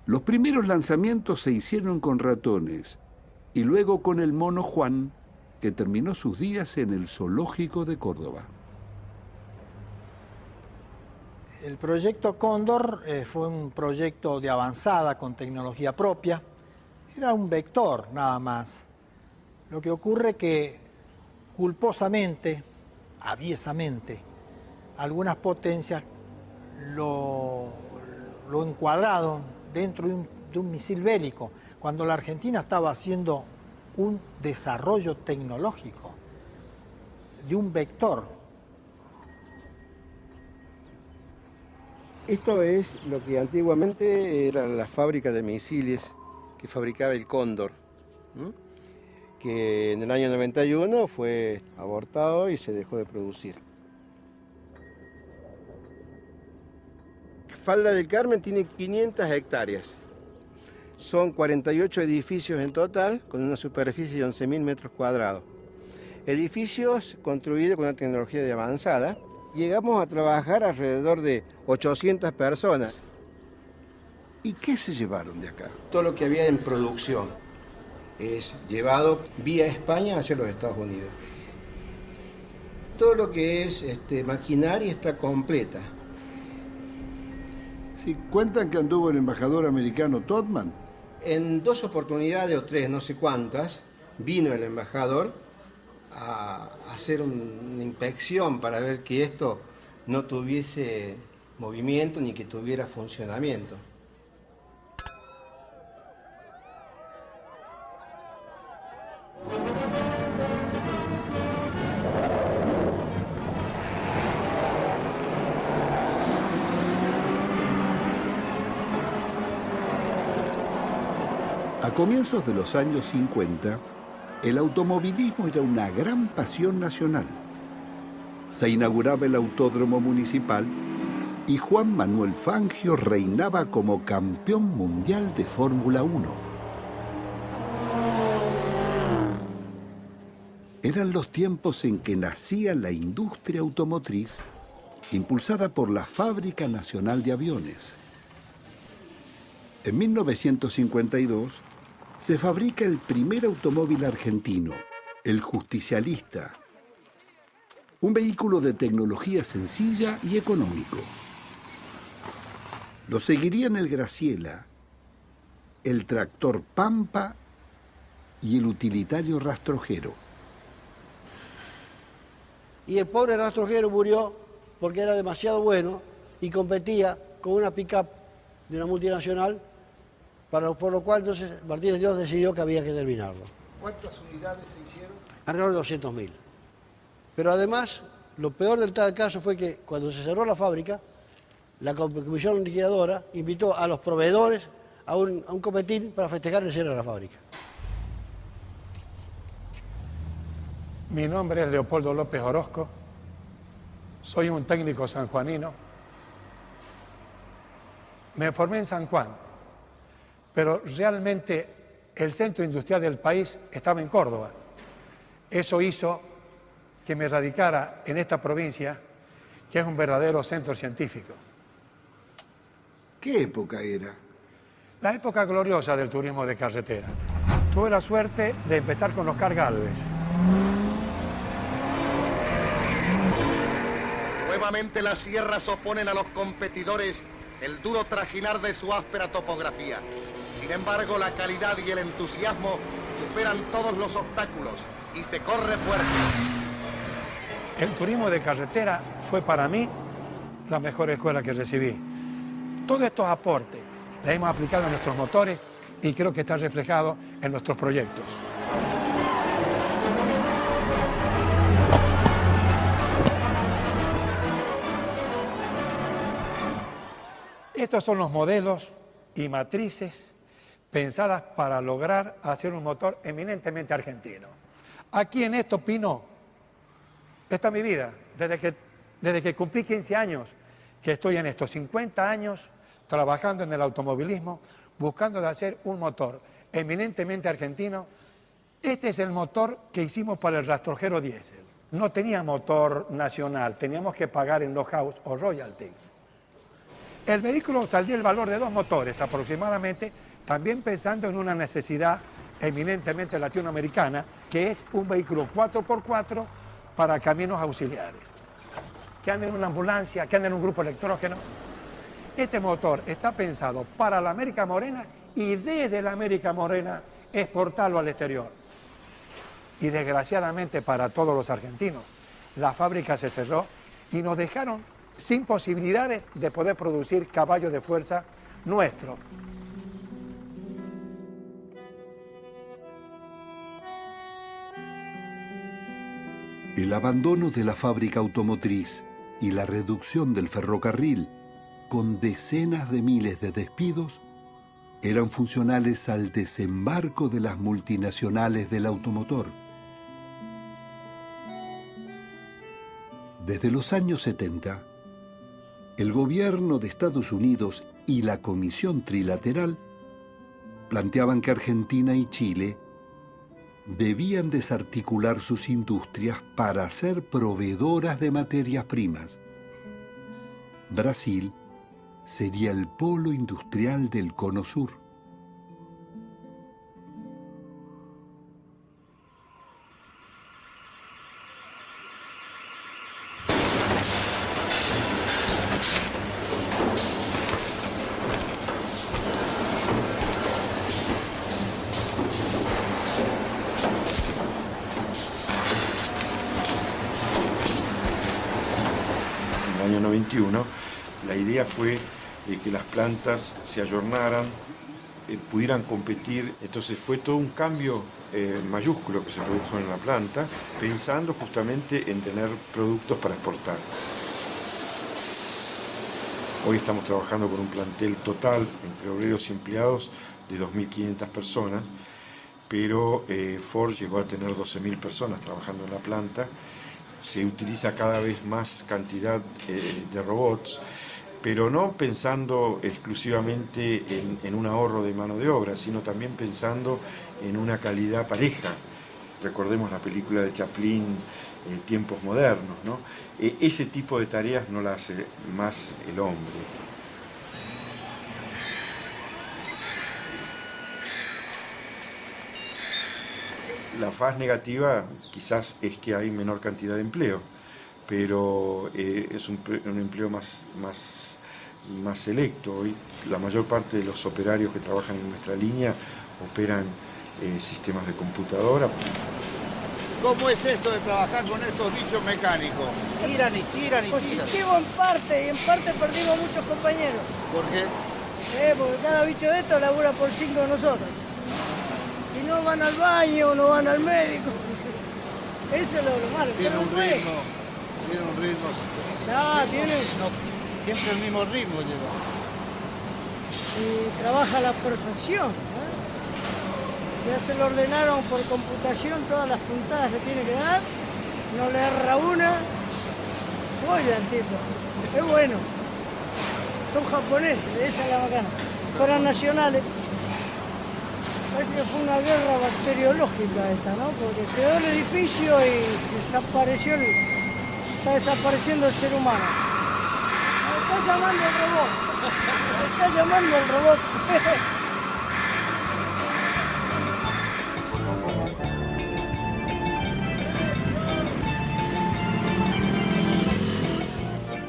Los primeros lanzamientos se hicieron con ratones y luego con el mono Juan, que terminó sus días en el Zoológico de Córdoba. El proyecto Cóndor fue un proyecto de avanzada con tecnología propia. Era un vector nada más. Lo que ocurre que culposamente, aviesamente, algunas potencias lo encuadraron dentro de un misil bélico, cuando la Argentina estaba haciendo un desarrollo tecnológico de un vector. Esto es lo que antiguamente era la fábrica de misiles que fabricaba el Cóndor, que en el año 91 fue abortado y se dejó de producir. Falda del Carmen tiene 500 hectáreas. Son 48 edificios en total, con una superficie de 11.000 metros cuadrados. Edificios construidos con una tecnología de avanzada. Llegamos a trabajar alrededor de 800 personas. ¿Y qué se llevaron de acá? Todo lo que había en producción es llevado vía España hacia los Estados Unidos. Todo lo que es maquinaria está completa. Sí, cuentan que anduvo el embajador americano Todman. En 2 oportunidades o 3, no sé cuántas, vino el embajador a hacer una inspección para ver que esto no tuviese movimiento ni que tuviera funcionamiento. A comienzos de los años 50, el automovilismo era una gran pasión nacional. Se inauguraba el Autódromo Municipal y Juan Manuel Fangio reinaba como campeón mundial de Fórmula 1. Eran los tiempos en que nacía la industria automotriz, impulsada por la Fábrica Nacional de Aviones. En 1952, se fabrica el primer automóvil argentino, el Justicialista, un vehículo de tecnología sencilla y económico. Lo seguirían el Graciela, el tractor Pampa y el utilitario rastrojero. Y el pobre rastrojero murió porque era demasiado bueno y competía con una pick-up de una multinacional, por lo cual entonces Martínez Dios decidió que había que terminarlo. ¿Cuántas unidades se hicieron? Alrededor de 200.000. Pero además, lo peor del tal caso fue que cuando se cerró la fábrica, la comisión liquidadora invitó a los proveedores a un copetín para festejar el cierre de la fábrica. Mi nombre es Leopoldo López Orozco, soy un técnico sanjuanino. Me formé en San Juan, pero realmente el centro industrial del país estaba en Córdoba. Eso hizo que me radicara en esta provincia, que es un verdadero centro científico. ¿Qué época era? La época gloriosa del turismo de carretera. Tuve la suerte de empezar con Oscar Gálvez. Nuevamente las sierras oponen a los competidores el duro trajinar de su áspera topografía. Sin embargo, la calidad y el entusiasmo superan todos los obstáculos y te corre fuerte. El turismo de carretera fue para mí la mejor escuela que recibí. Todos estos aportes los hemos aplicado en nuestros motores y creo que está reflejado en nuestros proyectos. Estos son los modelos y matrices pensadas para lograr hacer un motor eminentemente argentino. Aquí en esto, Pino, está mi vida. Desde que cumplí 15 años, que estoy en estos 50 años trabajando en el automovilismo, buscando de hacer un motor eminentemente argentino. Este es el motor que hicimos para el rastrojero diésel. No tenía motor nacional, teníamos que pagar en know-how o royalty. El vehículo saldría el valor de 2 motores aproximadamente, también pensando en una necesidad eminentemente latinoamericana, que es un vehículo 4x4 para caminos auxiliares. Que ande en una ambulancia, que ande en un grupo electrógeno. Este motor está pensado para la América Morena y desde la América Morena exportarlo al exterior. Y desgraciadamente para todos los argentinos, la fábrica se cerró y nos dejaron sin posibilidades de poder producir caballos de fuerza nuestros. El abandono de la fábrica automotriz y la reducción del ferrocarril, con decenas de miles de despidos, eran funcionales al desembarco de las multinacionales del automotor. Desde los años 70, el gobierno de Estados Unidos y la Comisión Trilateral planteaban que Argentina y Chile debían desarticular sus industrias para ser proveedoras de materias primas. Brasil sería el polo industrial del Cono Sur. En el año 91, la idea fue que las plantas se ayornaran, pudieran competir. Entonces fue todo un cambio mayúsculo que se produjo en la planta, pensando justamente en tener productos para exportar. Hoy estamos trabajando con un plantel total, entre obreros y empleados, de 2.500 personas, pero Ford llegó a tener 12.000 personas trabajando en la planta. Se utiliza cada vez más cantidad de robots, pero no pensando exclusivamente en un ahorro de mano de obra, sino también pensando en una calidad pareja. Recordemos la película de Chaplin, Tiempos Modernos, ¿no? Ese tipo de tareas no la hace más el hombre. La faz negativa quizás es que hay menor cantidad de empleo, pero es un empleo más más selecto. Hoy la mayor parte de los operarios que trabajan en nuestra línea operan sistemas de computadora. ¿Cómo es esto de trabajar con estos bichos mecánicos? Tiran y tiran y tiran. Positivo en parte, y en parte perdimos muchos compañeros. ¿Por qué? Porque cada bicho de estos labura por 5 de nosotros. Y no van al baño, no van al médico. Eso es lo malo. Tiene un ritmo. Siempre el mismo ritmo lleva. Y trabaja a la perfección. Ya se lo ordenaron por computación todas las puntadas que tiene que dar. No le erra una. Oye, el tipo. Es bueno. Son japoneses, esa es la bacana. Fueron nacionales. Parece que fue una guerra bacteriológica esta, ¿no? Porque quedó el edificio y desapareció está desapareciendo el ser humano. Se está llamando el robot. Se está llamando el robot.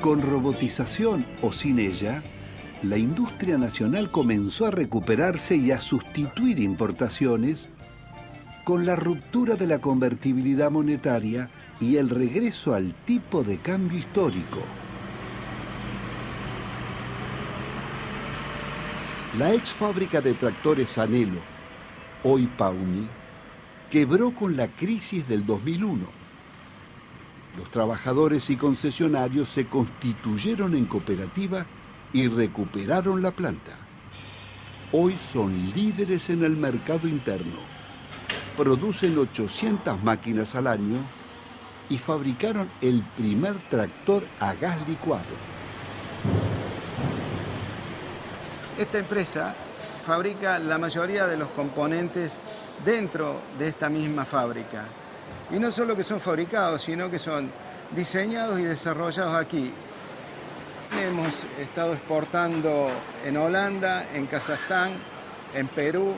Con robotización o sin ella, la industria nacional comenzó a recuperarse y a sustituir importaciones con la ruptura de la convertibilidad monetaria y el regreso al tipo de cambio histórico. La ex fábrica de tractores Anelo, hoy Pauni, quebró con la crisis del 2001. Los trabajadores y concesionarios se constituyeron en cooperativa y recuperaron la planta. Hoy son líderes en el mercado interno. Producen 800 máquinas al año y fabricaron el primer tractor a gas licuado. Esta empresa fabrica la mayoría de los componentes dentro de esta misma fábrica. Y no solo que son fabricados, sino que son diseñados y desarrollados aquí. Hemos estado exportando en Holanda, en Kazajstán, en Perú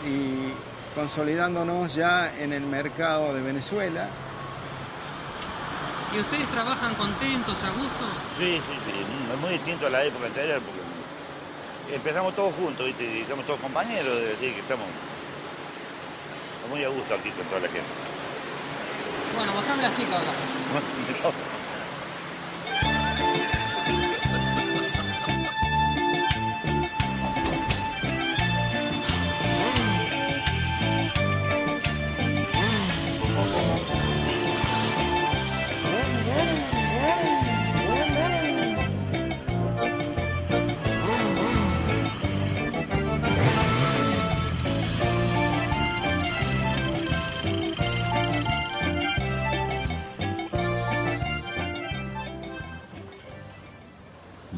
y consolidándonos ya en el mercado de Venezuela. ¿Y ustedes trabajan contentos, a gusto? Sí. Es muy distinto a la época anterior porque empezamos todos juntos, ¿viste? Y estamos todos compañeros, es decir, que estamos muy a gusto aquí con toda la gente. Bueno, mostrame las chicas acá.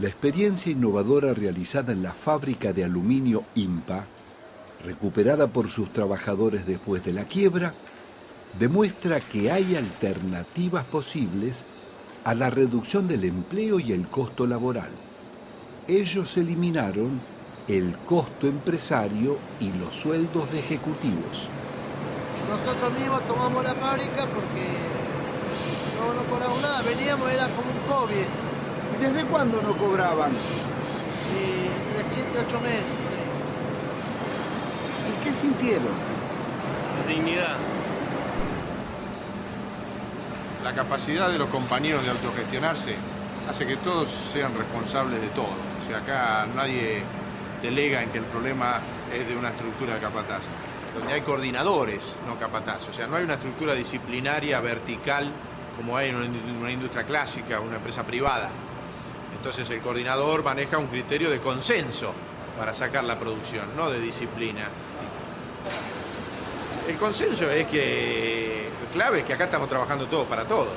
La experiencia innovadora realizada en la fábrica de aluminio IMPA, recuperada por sus trabajadores después de la quiebra, demuestra que hay alternativas posibles a la reducción del empleo y el costo laboral. Ellos eliminaron el costo empresario y los sueldos de ejecutivos. Nosotros mismos tomamos la fábrica porque no cobramos nada, veníamos, era como un hobby. ¿Y desde cuándo no cobraban? Entre 7 y 8 meses. ¿Y qué sintieron? Dignidad. La capacidad de los compañeros de autogestionarse hace que todos sean responsables de todo. O sea, acá nadie delega en que el problema es de una estructura de capataz. Donde hay coordinadores, no capataz. O sea, no hay una estructura disciplinaria vertical como hay en una industria clásica o una empresa privada. Entonces el coordinador maneja un criterio de consenso para sacar la producción, no de disciplina. El consenso es que clave es que acá estamos trabajando todos para todos.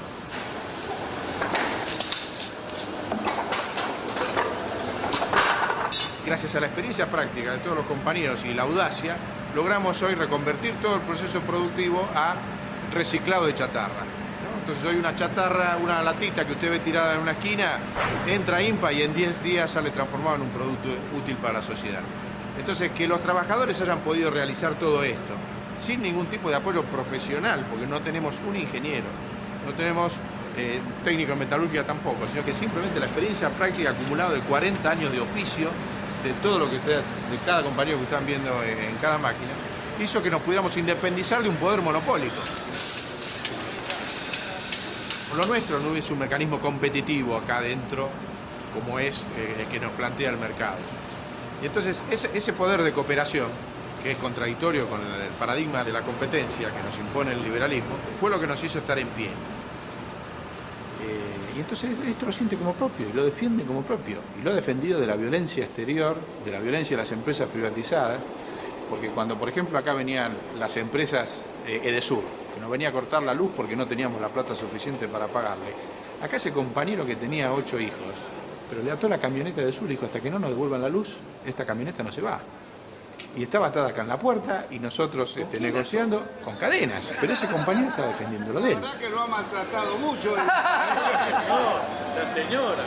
Gracias a la experiencia práctica de todos los compañeros y la audacia, logramos hoy reconvertir todo el proceso productivo a reciclado de chatarra. Entonces hoy una chatarra, una latita que usted ve tirada en una esquina, entra a IMPA y en 10 días sale transformado en un producto útil para la sociedad. Entonces que los trabajadores hayan podido realizar todo esto sin ningún tipo de apoyo profesional, porque no tenemos un ingeniero, no tenemos técnico en metalúrgica tampoco, sino que simplemente la experiencia práctica acumulada de 40 años de oficio, de todo lo que de cada compañero que están viendo en cada máquina, hizo que nos pudiéramos independizar de un poder monopólico. Por lo nuestro no hubiese un mecanismo competitivo acá adentro como es el que nos plantea el mercado. Y entonces ese poder de cooperación, que es contradictorio con el paradigma de la competencia que nos impone el liberalismo, fue lo que nos hizo estar en pie. Y entonces esto lo siente como propio y lo defiende como propio. Y lo ha defendido de la violencia exterior, de la violencia de las empresas privatizadas, porque cuando, por ejemplo, acá venían las empresas Edesur, que nos venía a cortar la luz porque no teníamos la plata suficiente para pagarle, acá ese compañero que tenía 8 hijos, pero le ató la camioneta de Edesur y dijo, hasta que no nos devuelvan la luz, esta camioneta no se va. Y estaba atada acá en la puerta y nosotros negociando con cadenas. Pero ese compañero estaba defendiendo lo de él. La verdad que lo ha maltratado mucho. No, la señora.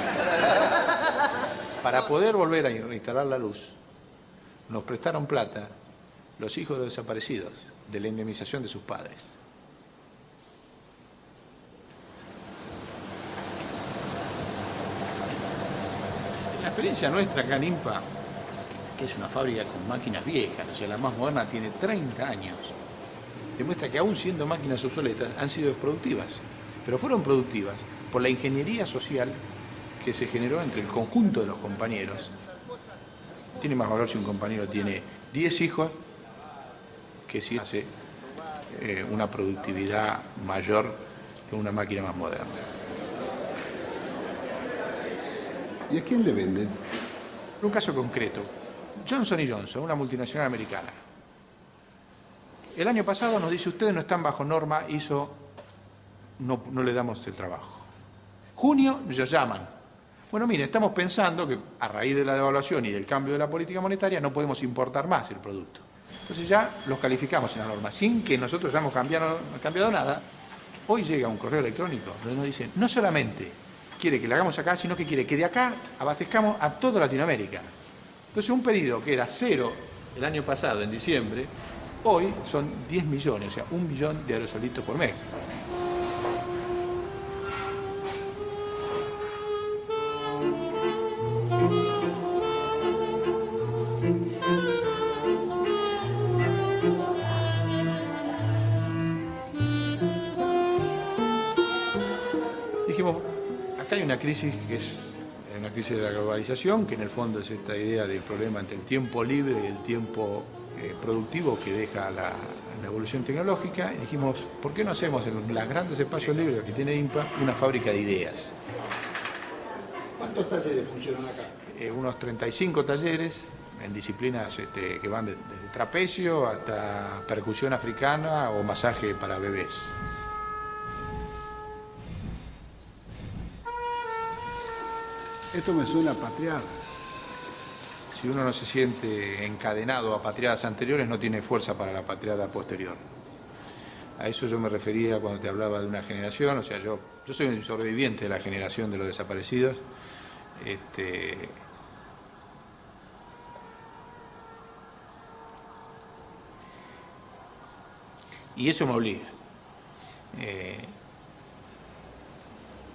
Para poder volver a reinstalar la luz, nos prestaron plata los hijos de los desaparecidos de la indemnización de sus padres. La experiencia nuestra acá en INPA, que es una fábrica con máquinas viejas, o sea, la más moderna tiene 30 años, demuestra que aún siendo máquinas obsoletas han sido productivas, pero fueron productivas por la ingeniería social que se generó entre el conjunto de los compañeros. Tiene más valor si un compañero tiene 10 hijos que si hace una productividad mayor que una máquina más moderna. ¿Y a quién le venden? Un caso concreto. Johnson & Johnson, una multinacional americana. El año pasado nos dice, ustedes no están bajo norma ISO, no le damos el trabajo. Junio nos llaman. Bueno, mire, estamos pensando que a raíz de la devaluación y del cambio de la política monetaria no podemos importar más el producto. Entonces ya los calificamos en la norma, sin que nosotros hayamos cambiado nada. Hoy llega un correo electrónico donde nos dicen, no solamente quiere que lo hagamos acá, sino que quiere que de acá abastezcamos a toda Latinoamérica. Entonces un pedido que era 0 el año pasado, en diciembre, hoy son 10 millones, o sea, 1 millón de aerosolitos por mes. Dijimos, acá hay una crisis que es una crisis de la globalización, que en el fondo es esta idea del problema entre el tiempo libre y el tiempo productivo que deja la evolución tecnológica. Y dijimos, ¿por qué no hacemos en los grandes espacios libres que tiene INPA una fábrica de ideas? ¿Cuántos talleres funcionan acá? Unos 35 talleres en disciplinas que van desde trapecio hasta percusión africana o masaje para bebés. Esto me suena a patriada. Si uno no se siente encadenado a patriadas anteriores, no tiene fuerza para la patriada posterior. A eso yo me refería cuando te hablaba de una generación. O sea, yo soy un sobreviviente de la generación de los desaparecidos. Y eso me obliga.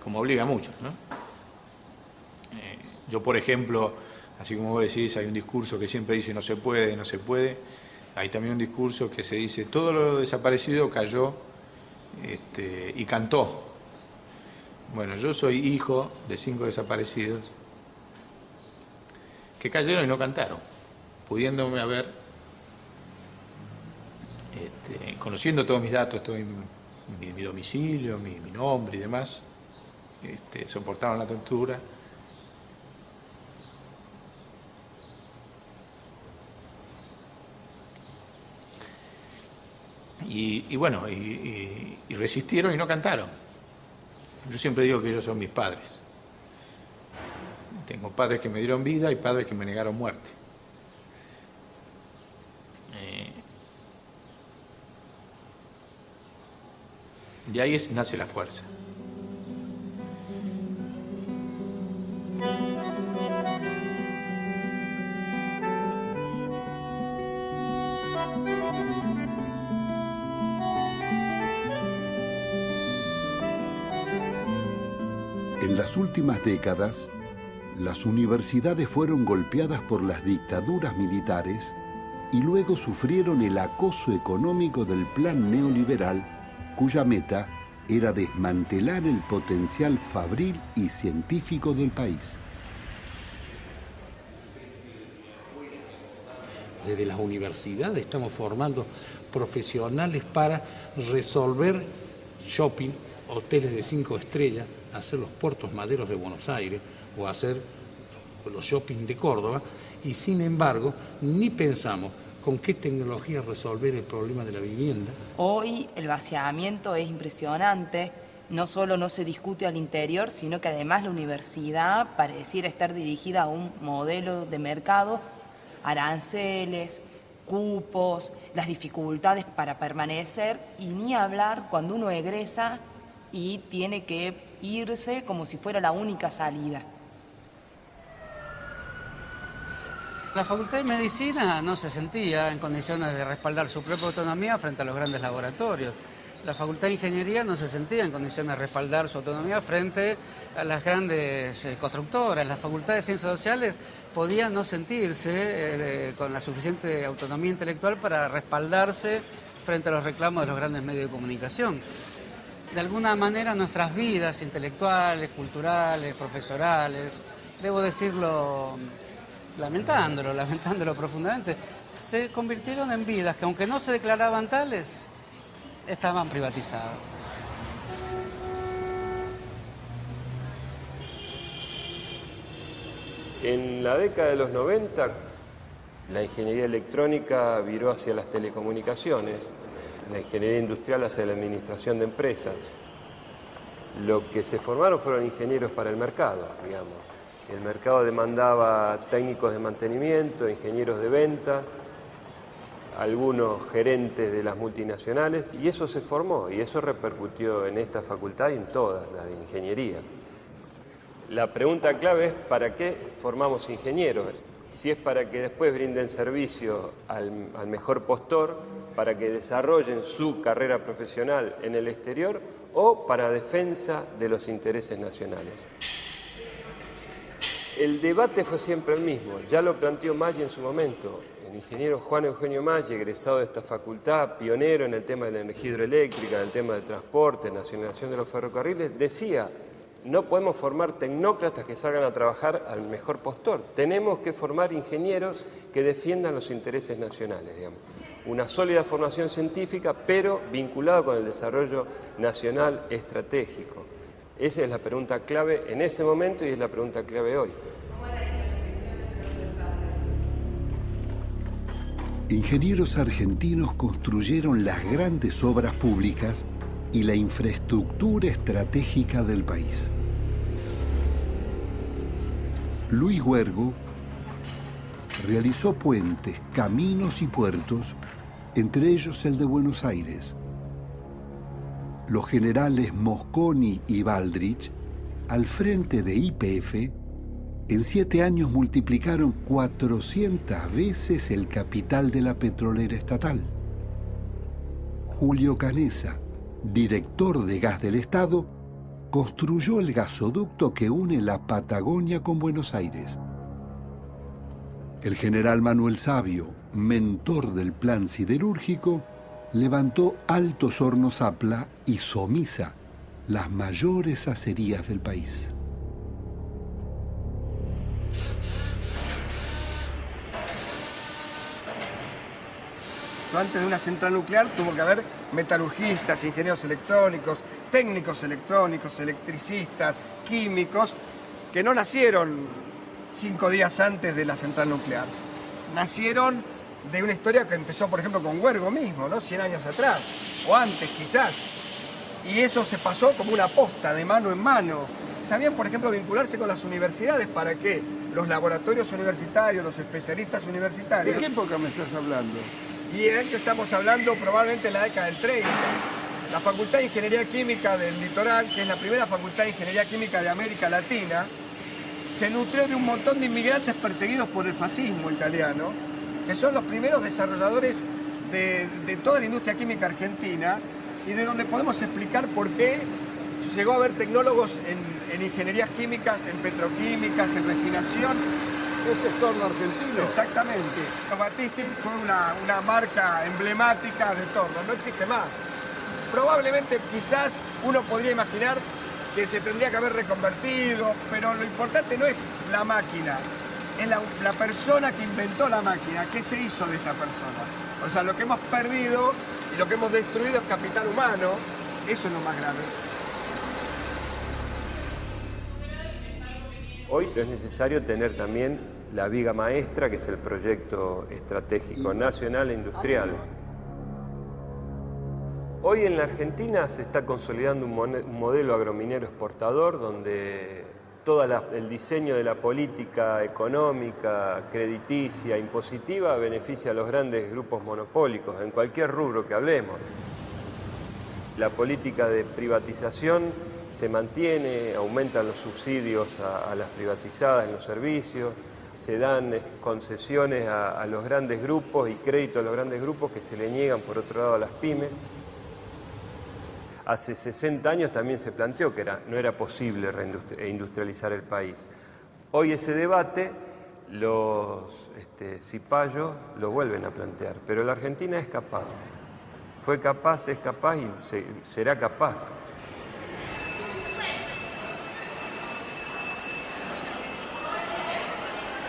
Como obliga a muchos, ¿no? Yo, por ejemplo, así como vos decís, hay un discurso que siempre dice no se puede, no se puede. Hay también un discurso que se dice todo lo desaparecido cayó y cantó. Bueno, yo soy hijo de 5 desaparecidos que cayeron y no cantaron, pudiéndome haber, conociendo todos mis datos, todo mi domicilio, mi nombre y demás, soportaron la tortura. Y bueno, y resistieron y no cantaron. Yo siempre digo que ellos son mis padres. Tengo padres que me dieron vida y padres que me negaron muerte. De ahí nace la fuerza. En las últimas décadas, las universidades fueron golpeadas por las dictaduras militares y luego sufrieron el acoso económico del plan neoliberal, cuya meta era desmantelar el potencial fabril y científico del país. Desde las universidades estamos formando profesionales para resolver shopping, hoteles de 5 estrellas, hacer los puertos maderos de Buenos Aires o hacer los shopping de Córdoba, y sin embargo ni pensamos con qué tecnología resolver el problema de la vivienda. Hoy el vaciamiento es impresionante, no solo no se discute al interior, sino que además la universidad pareciera estar dirigida a un modelo de mercado, aranceles, cupos, las dificultades para permanecer, y ni hablar cuando uno egresa y tiene que irse como si fuera la única salida. La Facultad de Medicina no se sentía en condiciones de respaldar su propia autonomía frente a los grandes laboratorios. La Facultad de Ingeniería no se sentía en condiciones de respaldar su autonomía frente a las grandes constructoras. La Facultad de Ciencias Sociales podía no sentirse con la suficiente autonomía intelectual para respaldarse frente a los reclamos de los grandes medios de comunicación. De alguna manera nuestras vidas intelectuales, culturales, profesorales, debo decirlo lamentándolo profundamente, se convirtieron en vidas que, aunque no se declaraban tales, estaban privatizadas. En la década de los 90, la ingeniería electrónica viró hacia las telecomunicaciones, la ingeniería industrial hacia la administración de empresas. Lo que se formaron fueron ingenieros para el mercado, digamos. El mercado demandaba técnicos de mantenimiento, ingenieros de venta, algunos gerentes de las multinacionales, y eso se formó, y eso repercutió en esta facultad y en todas las de ingeniería. La pregunta clave es ¿para qué formamos ingenieros? Si es para que después brinden servicio al mejor postor, para que desarrollen su carrera profesional en el exterior, o para defensa de los intereses nacionales. El debate fue siempre el mismo, ya lo planteó Maggi en su momento. El ingeniero Juan Eugenio Maggi, egresado de esta facultad, pionero en el tema de la energía hidroeléctrica, en el tema del transporte, nacionalización de los ferrocarriles, decía: no podemos formar tecnócratas que salgan a trabajar al mejor postor. Tenemos que formar ingenieros que defiendan los intereses nacionales, digamos. Una sólida formación científica, pero vinculada con el desarrollo nacional estratégico. Esa es la pregunta clave en ese momento y es la pregunta clave hoy. Ingenieros argentinos construyeron las grandes obras públicas y la infraestructura estratégica del país. Luis Huergo realizó puentes, caminos y puertos, entre ellos el de Buenos Aires. Los generales Mosconi y Baldrich, al frente de YPF, en 7 años multiplicaron 400 veces el capital de la petrolera estatal. Julio Canessa, director de Gas del Estado, construyó el gasoducto que une la Patagonia con Buenos Aires. El general Manuel Savio, mentor del plan siderúrgico, levantó Altos Hornos Zapla y Somisa, las mayores acerías del país. Antes de una central nuclear tuvo que haber metalurgistas, ingenieros electrónicos, técnicos electrónicos, electricistas, químicos, que no nacieron 5 días antes de la central nuclear. Nacieron de una historia que empezó, por ejemplo, con Huergo mismo, ¿no? 100 años atrás, o antes quizás. Y eso se pasó como una posta, de mano en mano. Sabían, por ejemplo, vincularse con las universidades para que los laboratorios universitarios, los especialistas universitarios... ¿De qué época me estás hablando? Y de hecho estamos hablando probablemente en la década del 30. La Facultad de Ingeniería Química del Litoral, que es la primera Facultad de Ingeniería Química de América Latina, se nutrió de un montón de inmigrantes perseguidos por el fascismo italiano, que son los primeros desarrolladores de toda la industria química argentina y de donde podemos explicar por qué llegó a haber tecnólogos en ingenierías químicas, en petroquímicas, en refinación. Este es torno argentino. Exactamente. Battisti fue una marca emblemática de torno, no existe más. Probablemente, quizás, uno podría imaginar que se tendría que haber reconvertido, pero lo importante no es la máquina, es la persona que inventó la máquina. ¿Qué se hizo de esa persona? O sea, lo que hemos perdido y lo que hemos destruido es capital humano. Eso es lo más grave. Hoy es necesario tener también la viga maestra, que es el proyecto estratégico nacional e industrial. Hoy en la Argentina se está consolidando un modelo agrominero exportador donde todo el diseño de la política económica, crediticia, impositiva beneficia a los grandes grupos monopólicos en cualquier rubro que hablemos. La política de privatización se mantiene, aumentan los subsidios a las privatizadas en los servicios, se dan concesiones a los grandes grupos y crédito a los grandes grupos que se le niegan por otro lado a las pymes. Hace 60 años también se planteó que no era posible reindustrializar el país. Hoy ese debate los cipayos lo vuelven a plantear, pero la Argentina es capaz. Fue capaz, es capaz y será capaz.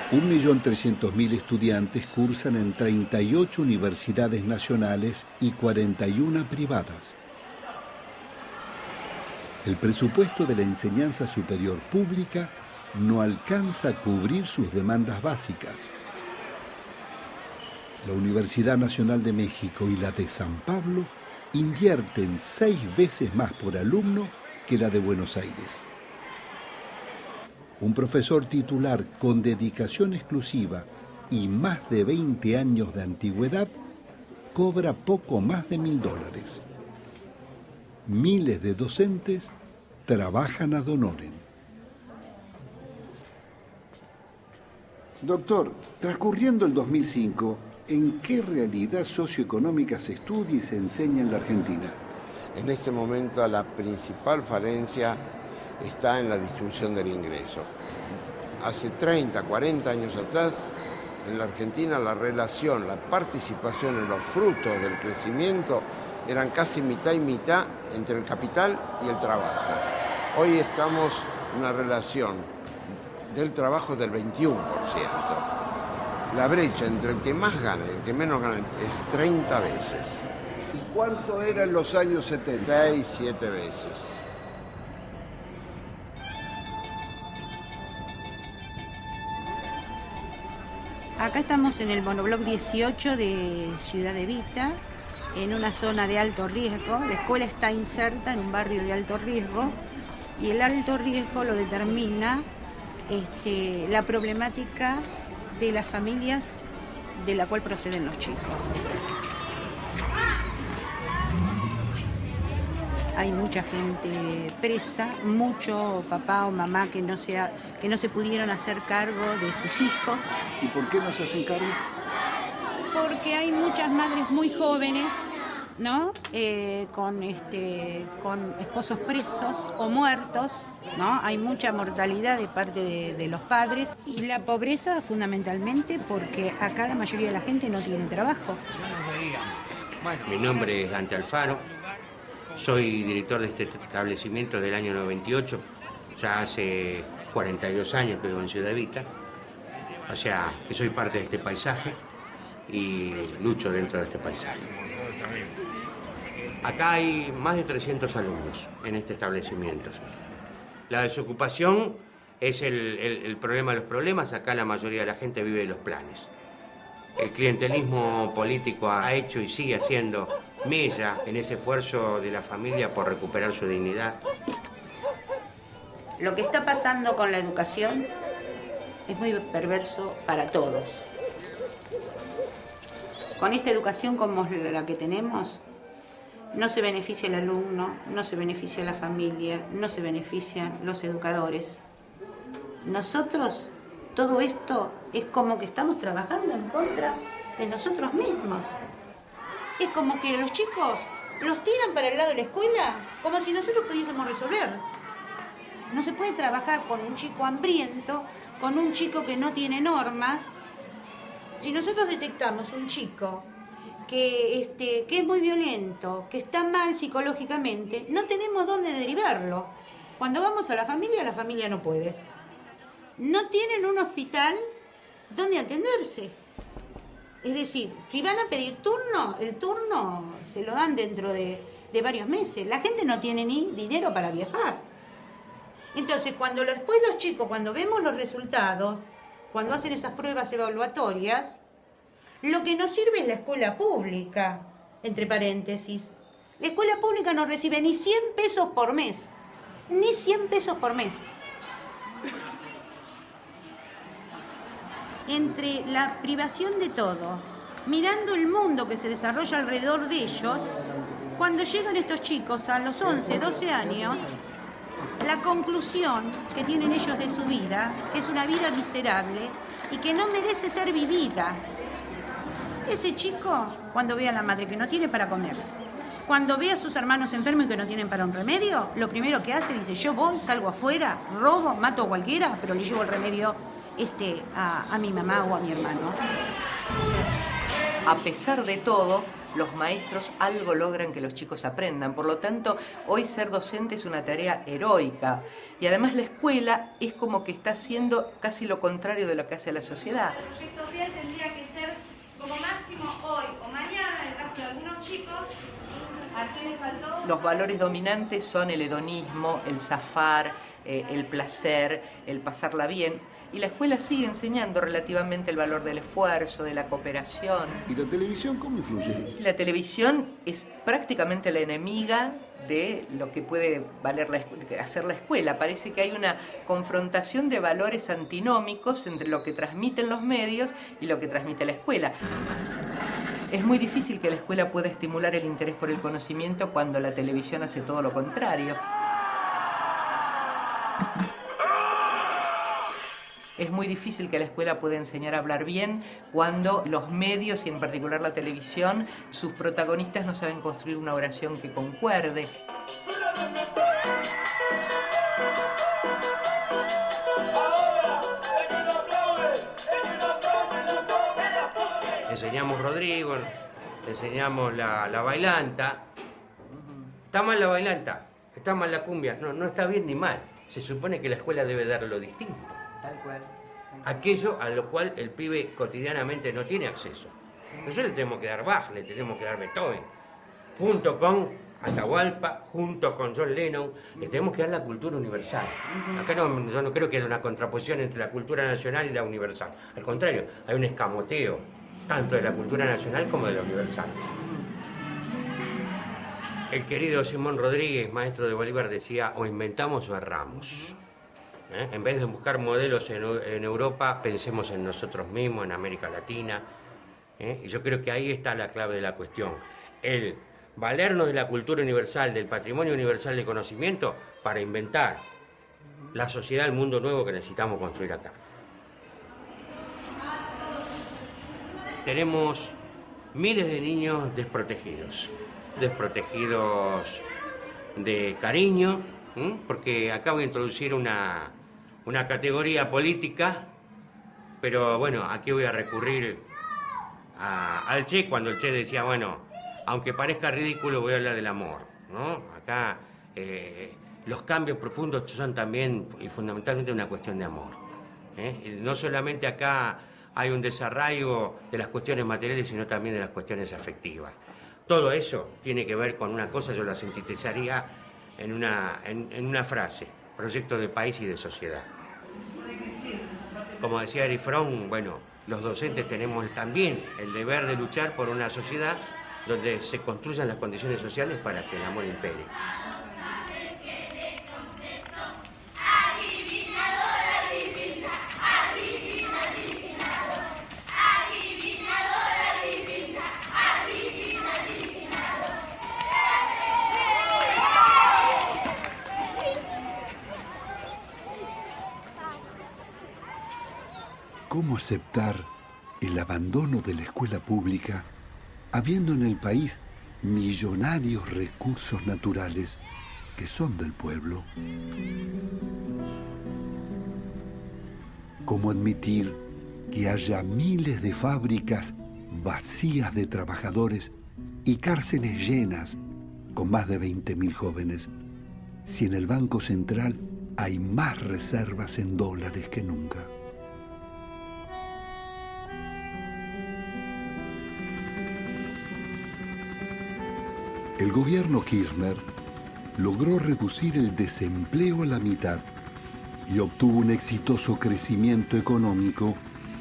$1.300.000 estudiantes cursan en 38 universidades nacionales y 41 privadas. El presupuesto de la enseñanza superior pública no alcanza a cubrir sus demandas básicas. La Universidad Nacional de México y la de San Pablo invierten 6 veces más por alumno que la de Buenos Aires. Un profesor titular con dedicación exclusiva y más de 20 años de antigüedad cobra poco más de $1.000. Miles de docentes trabajan ad honorem. Doctor, transcurriendo el 2005, ¿en qué realidad socioeconómica se estudia y se enseña en la Argentina? En este momento la principal falencia está en la distribución del ingreso. Hace 30, 40 años atrás, en la Argentina la relación, la participación en los frutos del crecimiento eran casi mitad y mitad entre el capital y el trabajo. Hoy estamos en una relación del trabajo del 21%. La brecha entre el que más gana y el que menos gana es 30 veces. ¿Y cuánto era en los años 70? 6, 7 veces. Acá estamos en el monobloc 18 de Ciudad Evita, en una zona de alto riesgo. La escuela está inserta en un barrio de alto riesgo y el alto riesgo lo determina la problemática de las familias de la cual proceden los chicos. Hay mucha gente presa, mucho papá o mamá que no se pudieron hacer cargo de sus hijos. ¿Y por qué no se hacen cargo? Porque hay muchas madres muy jóvenes, ¿no? Con esposos presos o muertos, ¿no? Hay mucha mortalidad de parte de los padres y la pobreza fundamentalmente porque acá la mayoría de la gente no tiene trabajo. Mi nombre es Dante Alfaro, soy director de este establecimiento del año 98, ya hace 42 años que vivo en Ciudad Evita, o sea que soy parte de este paisaje y lucho dentro de este paisaje. Acá hay más de 300 alumnos en este establecimiento. La desocupación es el problema de los problemas. Acá la mayoría de la gente vive de los planes. El clientelismo político ha hecho y sigue haciendo mella en ese esfuerzo de la familia por recuperar su dignidad. Lo que está pasando con la educación es muy perverso para todos. Con esta educación como la que tenemos, no se beneficia el alumno, no se beneficia la familia, no se benefician los educadores. Nosotros, todo esto es como que estamos trabajando en contra de nosotros mismos. Es como que los chicos los tiran para el lado de la escuela como si nosotros pudiésemos resolver. No se puede trabajar con un chico hambriento, con un chico que no tiene normas. Si nosotros detectamos un chico que es muy violento, que está mal psicológicamente, no tenemos dónde derivarlo. Cuando vamos a la familia no puede. No tienen un hospital donde atenderse. Es decir, si van a pedir turno, el turno se lo dan dentro de varios meses. La gente no tiene ni dinero para viajar. Entonces, después los chicos, cuando vemos los resultados, cuando hacen esas pruebas evaluatorias, lo que nos sirve es la escuela pública, entre paréntesis. La escuela pública no recibe ni 100 pesos por mes. Ni 100 pesos por mes. Entre la privación de todo, mirando el mundo que se desarrolla alrededor de ellos, cuando llegan estos chicos a los 11, 12 años, la conclusión que tienen ellos de su vida, que es una vida miserable y que no merece ser vivida. Ese chico, cuando ve a la madre que no tiene para comer, cuando ve a sus hermanos enfermos y que no tienen para un remedio, lo primero que hace, dice, yo voy, salgo afuera, robo, mato a cualquiera, pero le llevo el remedio a mi mamá o a mi hermano. A pesar de todo, los maestros algo logran que los chicos aprendan. Por lo tanto, hoy ser docente es una tarea heroica. Y además la escuela es como que está haciendo casi lo contrario de lo que hace la sociedad. El proyecto FIAL tendría que ser como máximo hoy o mañana, en el caso de algunos chicos. ¿A quién les faltó? Los valores dominantes son el hedonismo, el zafar, el placer, el pasarla bien. Y la escuela sigue enseñando relativamente el valor del esfuerzo, de la cooperación. ¿Y la televisión cómo influye? La televisión es prácticamente la enemiga de lo que puede hacer la escuela. Parece que hay una confrontación de valores antinómicos entre lo que transmiten los medios y lo que transmite la escuela. Es muy difícil que la escuela pueda estimular el interés por el conocimiento cuando la televisión hace todo lo contrario. Es muy difícil que la escuela pueda enseñar a hablar bien cuando los medios, y en particular la televisión, sus protagonistas no saben construir una oración que concuerde. Enseñamos Rodrigo, enseñamos la bailanta. ¿Está mal la bailanta? ¿Está mal la cumbia? No está bien ni mal. Se supone que la escuela debe dar lo distinto. Tal cual. Aquello a lo cual el pibe cotidianamente no tiene acceso. Nosotros le tenemos que dar Bach, le tenemos que dar Beethoven, junto con Atahualpa, junto con John Lennon, le tenemos que dar la cultura universal. Acá yo no creo que haya una contraposición entre la cultura nacional y la universal. Al contrario, hay un escamoteo, tanto de la cultura nacional como de la universal. El querido Simón Rodríguez, maestro de Bolívar, decía, o inventamos o erramos. En vez de buscar modelos en Europa, pensemos en nosotros mismos, en América Latina. Y yo creo que ahí está la clave de la cuestión. El valernos de la cultura universal, del patrimonio universal de conocimiento, para inventar la sociedad, el mundo nuevo que necesitamos construir acá. Tenemos miles de niños desprotegidos de cariño, porque acá voy a introducir una categoría política, pero bueno, aquí voy a recurrir al Che, cuando el Che decía, bueno, aunque parezca ridículo, voy a hablar del amor, ¿no? Acá los cambios profundos son también y fundamentalmente una cuestión de amor. No solamente acá hay un desarraigo de las cuestiones materiales, sino también de las cuestiones afectivas. Todo eso tiene que ver con una cosa, yo la sintetizaría en una frase: proyecto de país y de sociedad. Como decía Erich Fromm, bueno, los docentes tenemos también el deber de luchar por una sociedad donde se construyan las condiciones sociales para que el amor impere. ¿Cómo aceptar el abandono de la escuela pública, habiendo en el país millonarios recursos naturales que son del pueblo. ¿Cómo admitir que haya miles de fábricas vacías de trabajadores y cárceles llenas con más de 20.000 jóvenes, si en el Banco Central hay más reservas en dólares que nunca? El gobierno Kirchner logró reducir el desempleo a la mitad y obtuvo un exitoso crecimiento económico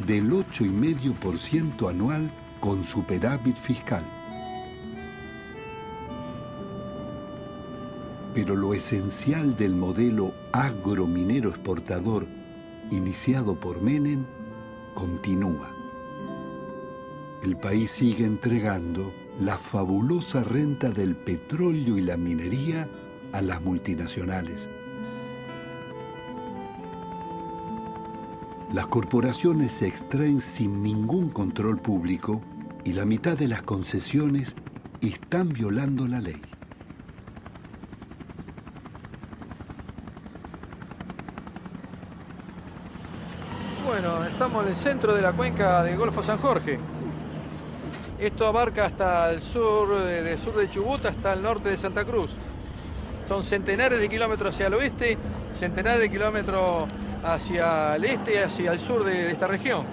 del 8,5% anual con superávit fiscal. Pero lo esencial del modelo agrominero exportador iniciado por Menem continúa. El país sigue entregando la fabulosa renta del petróleo y la minería a las multinacionales. Las corporaciones se extraen sin ningún control público y la mitad de las concesiones están violando la ley. Bueno, estamos en el centro de la cuenca del Golfo San Jorge. Esto abarca hasta el sur de Chubut hasta el norte de Santa Cruz. Son centenares de kilómetros hacia el oeste, centenares de kilómetros hacia el este y hacia el sur de esta región.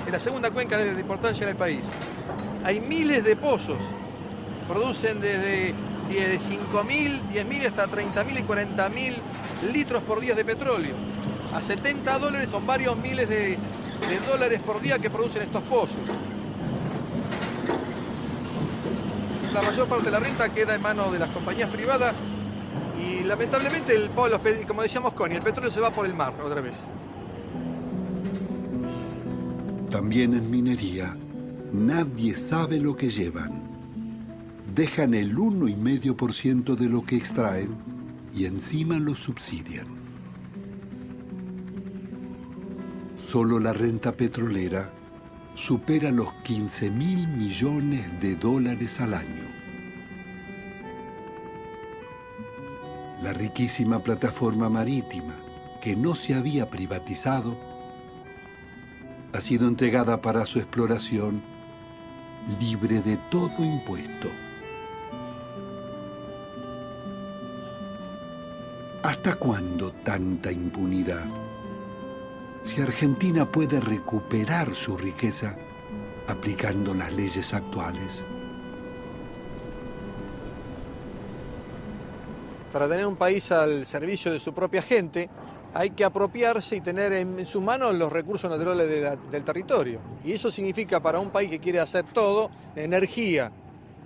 Es la segunda cuenca de importancia en el país. Hay miles de pozos. Producen desde 5.000, 10.000 hasta 30.000 y 40.000 litros por día de petróleo. A $70 son varios miles de dólares por día que producen estos pozos. La mayor parte de la renta queda en manos de las compañías privadas y lamentablemente, como decíamos Connie, el petróleo se va por el mar otra vez. También en minería, nadie sabe lo que llevan. Dejan el 1,5% de lo que extraen y encima lo subsidian. Solo la renta petrolera supera los 15.000 millones de dólares al año. La riquísima plataforma marítima, que no se había privatizado, ha sido entregada para su exploración libre de todo impuesto. ¿Hasta cuándo tanta impunidad? Si Argentina puede recuperar su riqueza aplicando las leyes actuales. Para tener un país al servicio de su propia gente, hay que apropiarse y tener en sus manos los recursos naturales del territorio. Y eso significa para un país que quiere hacer todo, energía,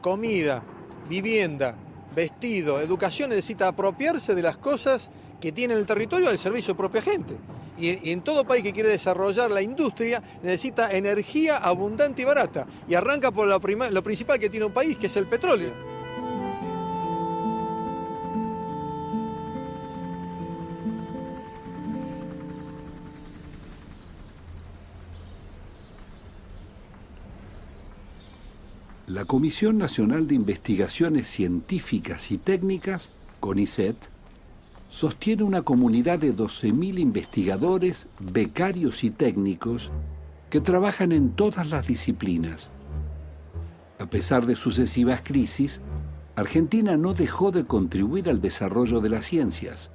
comida, vivienda, vestido, educación, necesita apropiarse de las cosas que tiene el territorio al servicio de su propia gente. Y en todo país que quiere desarrollar la industria necesita energía abundante y barata. Y arranca por lo principal que tiene un país, que es el petróleo. La Comisión Nacional de Investigaciones Científicas y Técnicas, CONICET, sostiene una comunidad de 12.000 investigadores, becarios y técnicos que trabajan en todas las disciplinas. A pesar de sucesivas crisis, Argentina no dejó de contribuir al desarrollo de las ciencias.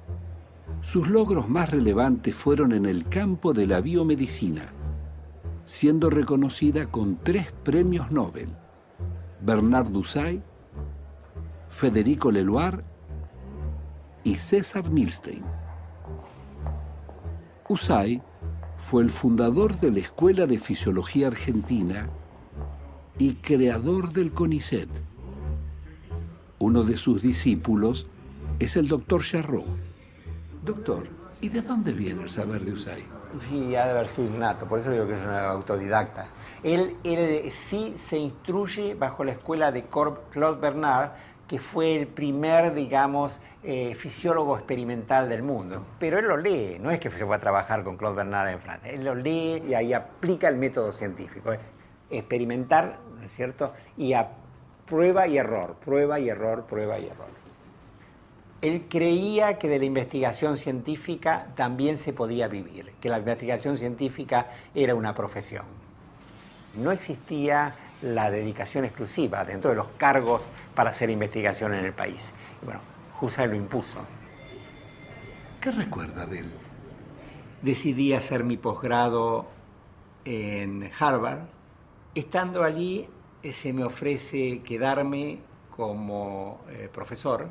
Sus logros más relevantes fueron en el campo de la biomedicina, siendo reconocida con 3 premios Nobel: Bernard Dusay, Federico Leloir y César Milstein. Usay fue el fundador de la Escuela de Fisiología Argentina y creador del CONICET. Uno de sus discípulos es el doctor Charrot. Doctor, ¿y de dónde viene el saber de Usay? Sí, ha de haber sido innato, por eso digo que es un autodidacta. Él sí se instruye bajo la escuela de Claude Bernard, que fue el primer, digamos, fisiólogo experimental del mundo. Pero él lo lee, no es que se fue a trabajar con Claude Bernard en Francia. Él lo lee y ahí aplica el método científico. Experimentar, ¿no es cierto? Y prueba y error, prueba y error, prueba y error. Él creía que de la investigación científica también se podía vivir, que la investigación científica era una profesión. No existía la dedicación exclusiva dentro de los cargos para hacer investigación en el país. Y bueno, Husserl lo impuso. ¿Qué recuerda de él? Decidí hacer mi posgrado en Harvard. Estando allí, se me ofrece quedarme como profesor.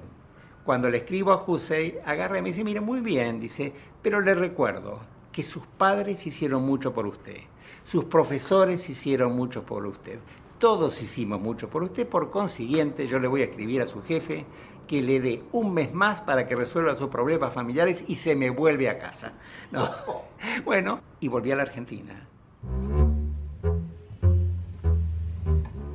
Cuando le escribo a Husserl, agarra y me dice, mire, muy bien, dice, pero le recuerdo que sus padres hicieron mucho por usted, sus profesores hicieron mucho por usted, todos hicimos mucho por usted, por consiguiente, yo le voy a escribir a su jefe que le dé un mes más para que resuelva sus problemas familiares y se me vuelve a casa. No. Bueno, y volví a la Argentina.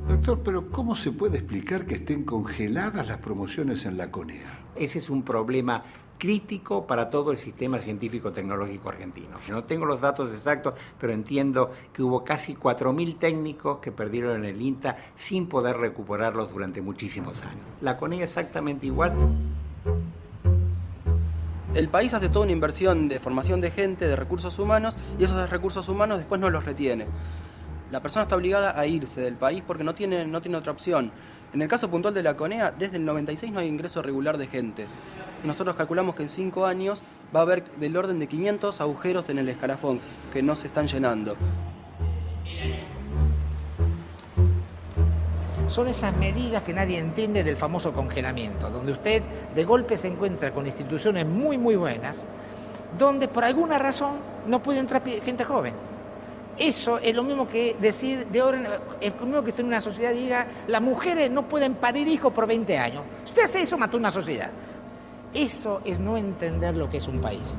Doctor, pero ¿cómo se puede explicar que estén congeladas las promociones en la CONEA? Ese es un problema crítico para todo el sistema científico-tecnológico argentino. No tengo los datos exactos, pero entiendo que hubo casi 4.000 técnicos que perdieron en el INTA sin poder recuperarlos durante muchísimos años. La CONEA exactamente igual. El país hace toda una inversión de formación de gente, de recursos humanos, y esos recursos humanos después no los retiene. La persona está obligada a irse del país porque no tiene otra opción. En el caso puntual de la CONEA, desde el 96 no hay ingreso regular de gente. Nosotros calculamos que en 5 años va a haber del orden de 500 agujeros en el escalafón que no se están llenando. Son esas medidas que nadie entiende del famoso congelamiento, donde usted de golpe se encuentra con instituciones muy buenas, donde por alguna razón no puede entrar gente joven. Eso es lo mismo que decir, es lo mismo que usted en una sociedad diga, las mujeres no pueden parir hijos por 20 años. Si usted hace eso, mató una sociedad. Eso es no entender lo que es un país.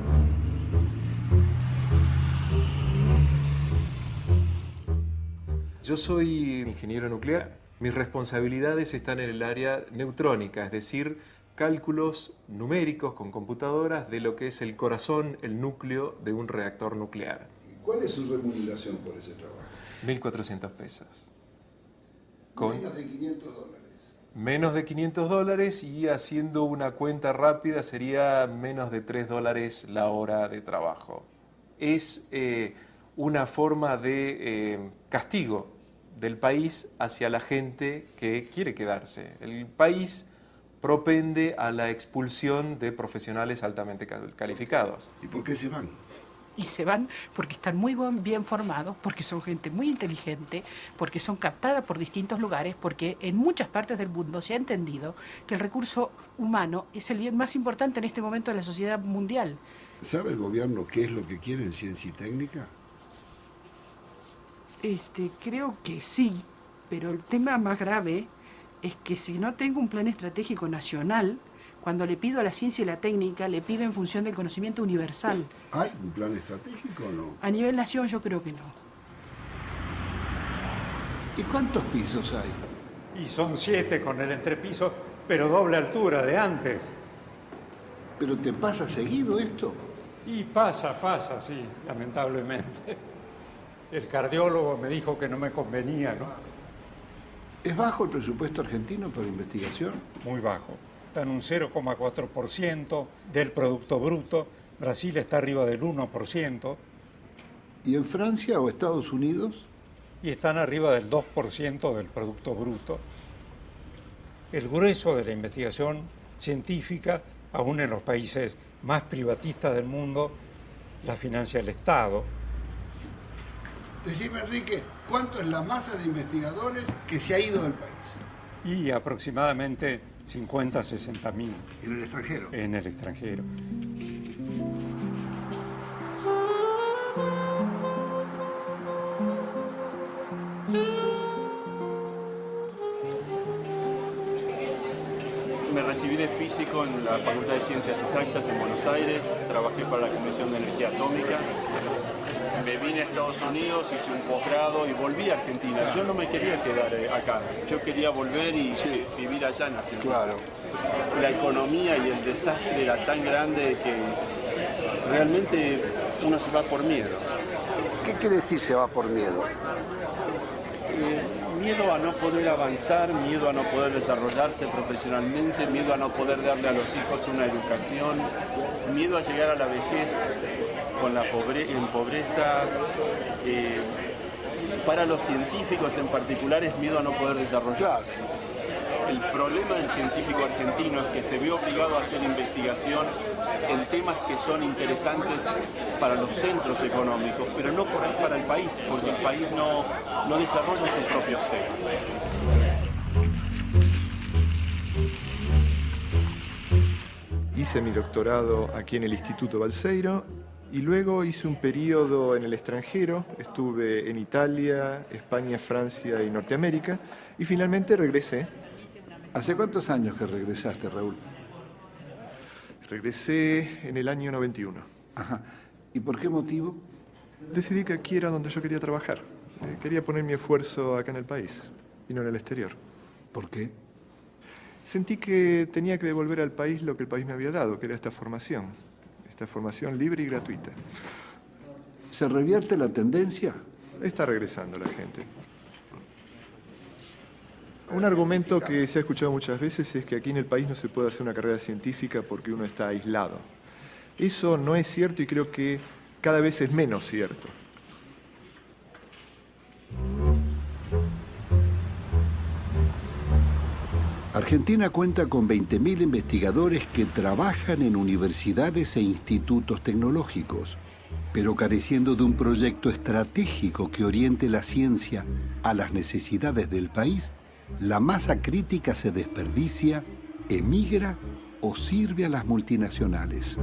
Yo soy ingeniero nuclear. Mis responsabilidades están en el área neutrónica, es decir, cálculos numéricos con computadoras de lo que es el corazón, el núcleo de un reactor nuclear. ¿Cuál es su remuneración por ese trabajo? 1.400 pesos. Menos de $500. Menos de $500 y haciendo una cuenta rápida sería menos de $3 la hora de trabajo. Es una forma de castigo del país hacia la gente que quiere quedarse. El país propende a la expulsión de profesionales altamente calificados. ¿Y por qué se van? Y se van porque están muy bien formados, porque son gente muy inteligente, porque son captadas por distintos lugares, porque en muchas partes del mundo se ha entendido que el recurso humano es el bien más importante en este momento de la sociedad mundial. ¿Sabe el gobierno qué es lo que quiere en ciencia y técnica? Creo que sí, pero el tema más grave es que si no tengo un plan estratégico nacional, cuando le pido a la ciencia y la técnica, le pido en función del conocimiento universal. ¿Hay un plan estratégico o no? A nivel nación yo creo que no. ¿Y cuántos pisos hay? Y son 7 con el entrepiso, pero doble altura de antes. ¿Pero te pasa seguido esto? Y pasa, sí, lamentablemente. El cardiólogo me dijo que no me convenía, ¿no? ¿Es bajo el presupuesto argentino para investigación? Muy bajo. Está en un 0,4% del Producto Bruto. Brasil está arriba del 1%. ¿Y en Francia o Estados Unidos? Y están arriba del 2% del Producto Bruto. El grueso de la investigación científica, aún en los países más privatistas del mundo, la financia el Estado. Decime, Enrique, ¿cuánto es la masa de investigadores que se ha ido del país? Y aproximadamente 50 a 60 mil. ¿En el extranjero? En el extranjero. Me recibí de físico en la Facultad de Ciencias Exactas en Buenos Aires, trabajé para la Comisión de Energía Atómica. Me vine a Estados Unidos, hice un posgrado y volví a Argentina. Yo no me quería quedar acá, yo quería volver y vivir allá en Argentina. Claro. La economía y el desastre era tan grande que realmente uno se va por miedo. ¿Qué quiere decir se va por miedo? miedo a no poder avanzar, miedo a no poder desarrollarse profesionalmente, miedo a no poder darle a los hijos una educación, miedo a llegar a la vejez con en pobreza. Para los científicos en particular es miedo a no poder desarrollarse. El problema del científico argentino es que se ve obligado a hacer investigación en temas que son interesantes para los centros económicos, pero no por ahí para el país, porque el país no desarrolla sus propios temas. Hice mi doctorado aquí en el Instituto Balseiro y luego hice un periodo en el extranjero. Estuve en Italia, España, Francia y Norteamérica y finalmente regresé. ¿Hace cuántos años que regresaste, Raúl? Regresé en el año 91. Ajá. ¿Y por qué motivo? Decidí que aquí era donde yo quería trabajar. Quería poner mi esfuerzo acá en el país y no en el exterior. ¿Por qué? Sentí que tenía que devolver al país lo que el país me había dado, que era esta formación libre y gratuita. ¿Se revierte la tendencia? Está regresando la gente. Un argumento que se ha escuchado muchas veces es que aquí en el país no se puede hacer una carrera científica porque uno está aislado. Eso no es cierto y creo que cada vez es menos cierto. Argentina cuenta con 20.000 investigadores que trabajan en universidades e institutos tecnológicos, pero careciendo de un proyecto estratégico que oriente la ciencia a las necesidades del país, la masa crítica se desperdicia, emigra o sirve a las multinacionales.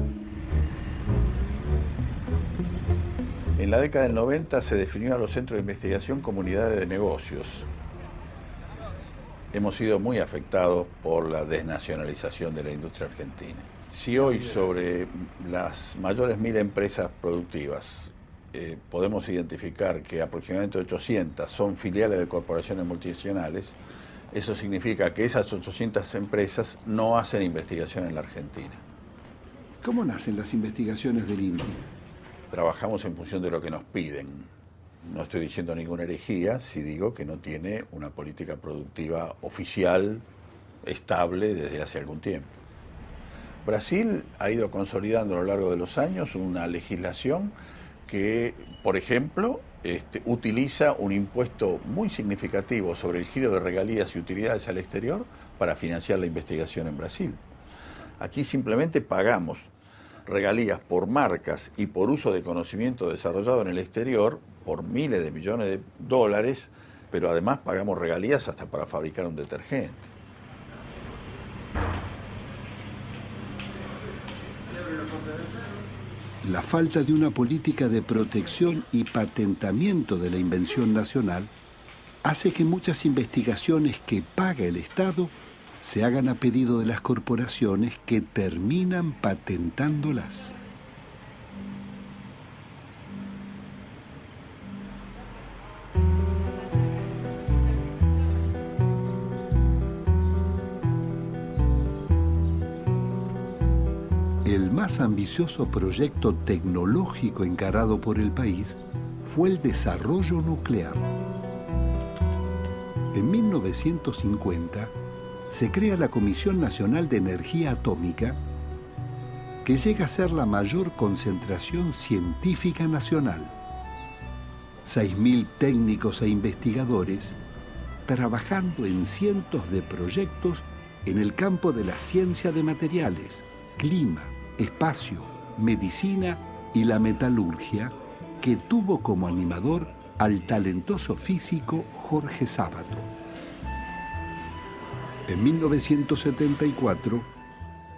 En la década del 90 se definió a los centros de investigación como unidades de negocios. Hemos sido muy afectados por la desnacionalización de la industria argentina. Si hoy sobre las mayores 1000 empresas productivas podemos identificar que aproximadamente 800 son filiales de corporaciones multinacionales, eso significa que esas 800 empresas no hacen investigación en la Argentina. ¿Cómo nacen las investigaciones del INTI? Trabajamos en función de lo que nos piden. No estoy diciendo ninguna herejía si digo que no tiene una política productiva oficial, estable, desde hace algún tiempo. Brasil ha ido consolidando a lo largo de los años una legislación que, por ejemplo, utiliza un impuesto muy significativo sobre el giro de regalías y utilidades al exterior para financiar la investigación en Brasil. Aquí simplemente pagamos regalías por marcas y por uso de conocimiento desarrollado en el exterior por miles de millones de dólares, pero además pagamos regalías hasta para fabricar un detergente. La falta de una política de protección y patentamiento de la invención nacional hace que muchas investigaciones que paga el Estado se hagan a pedido de las corporaciones que terminan patentándolas. El más ambicioso proyecto tecnológico encarado por el país fue el desarrollo nuclear. En 1950 se crea la Comisión Nacional de Energía Atómica, que llega a ser la mayor concentración científica nacional. 6.000 técnicos e investigadores trabajando en cientos de proyectos en el campo de la ciencia de materiales, clima, espacio, medicina y la metalurgia, que tuvo como animador al talentoso físico Jorge Sábato. En 1974,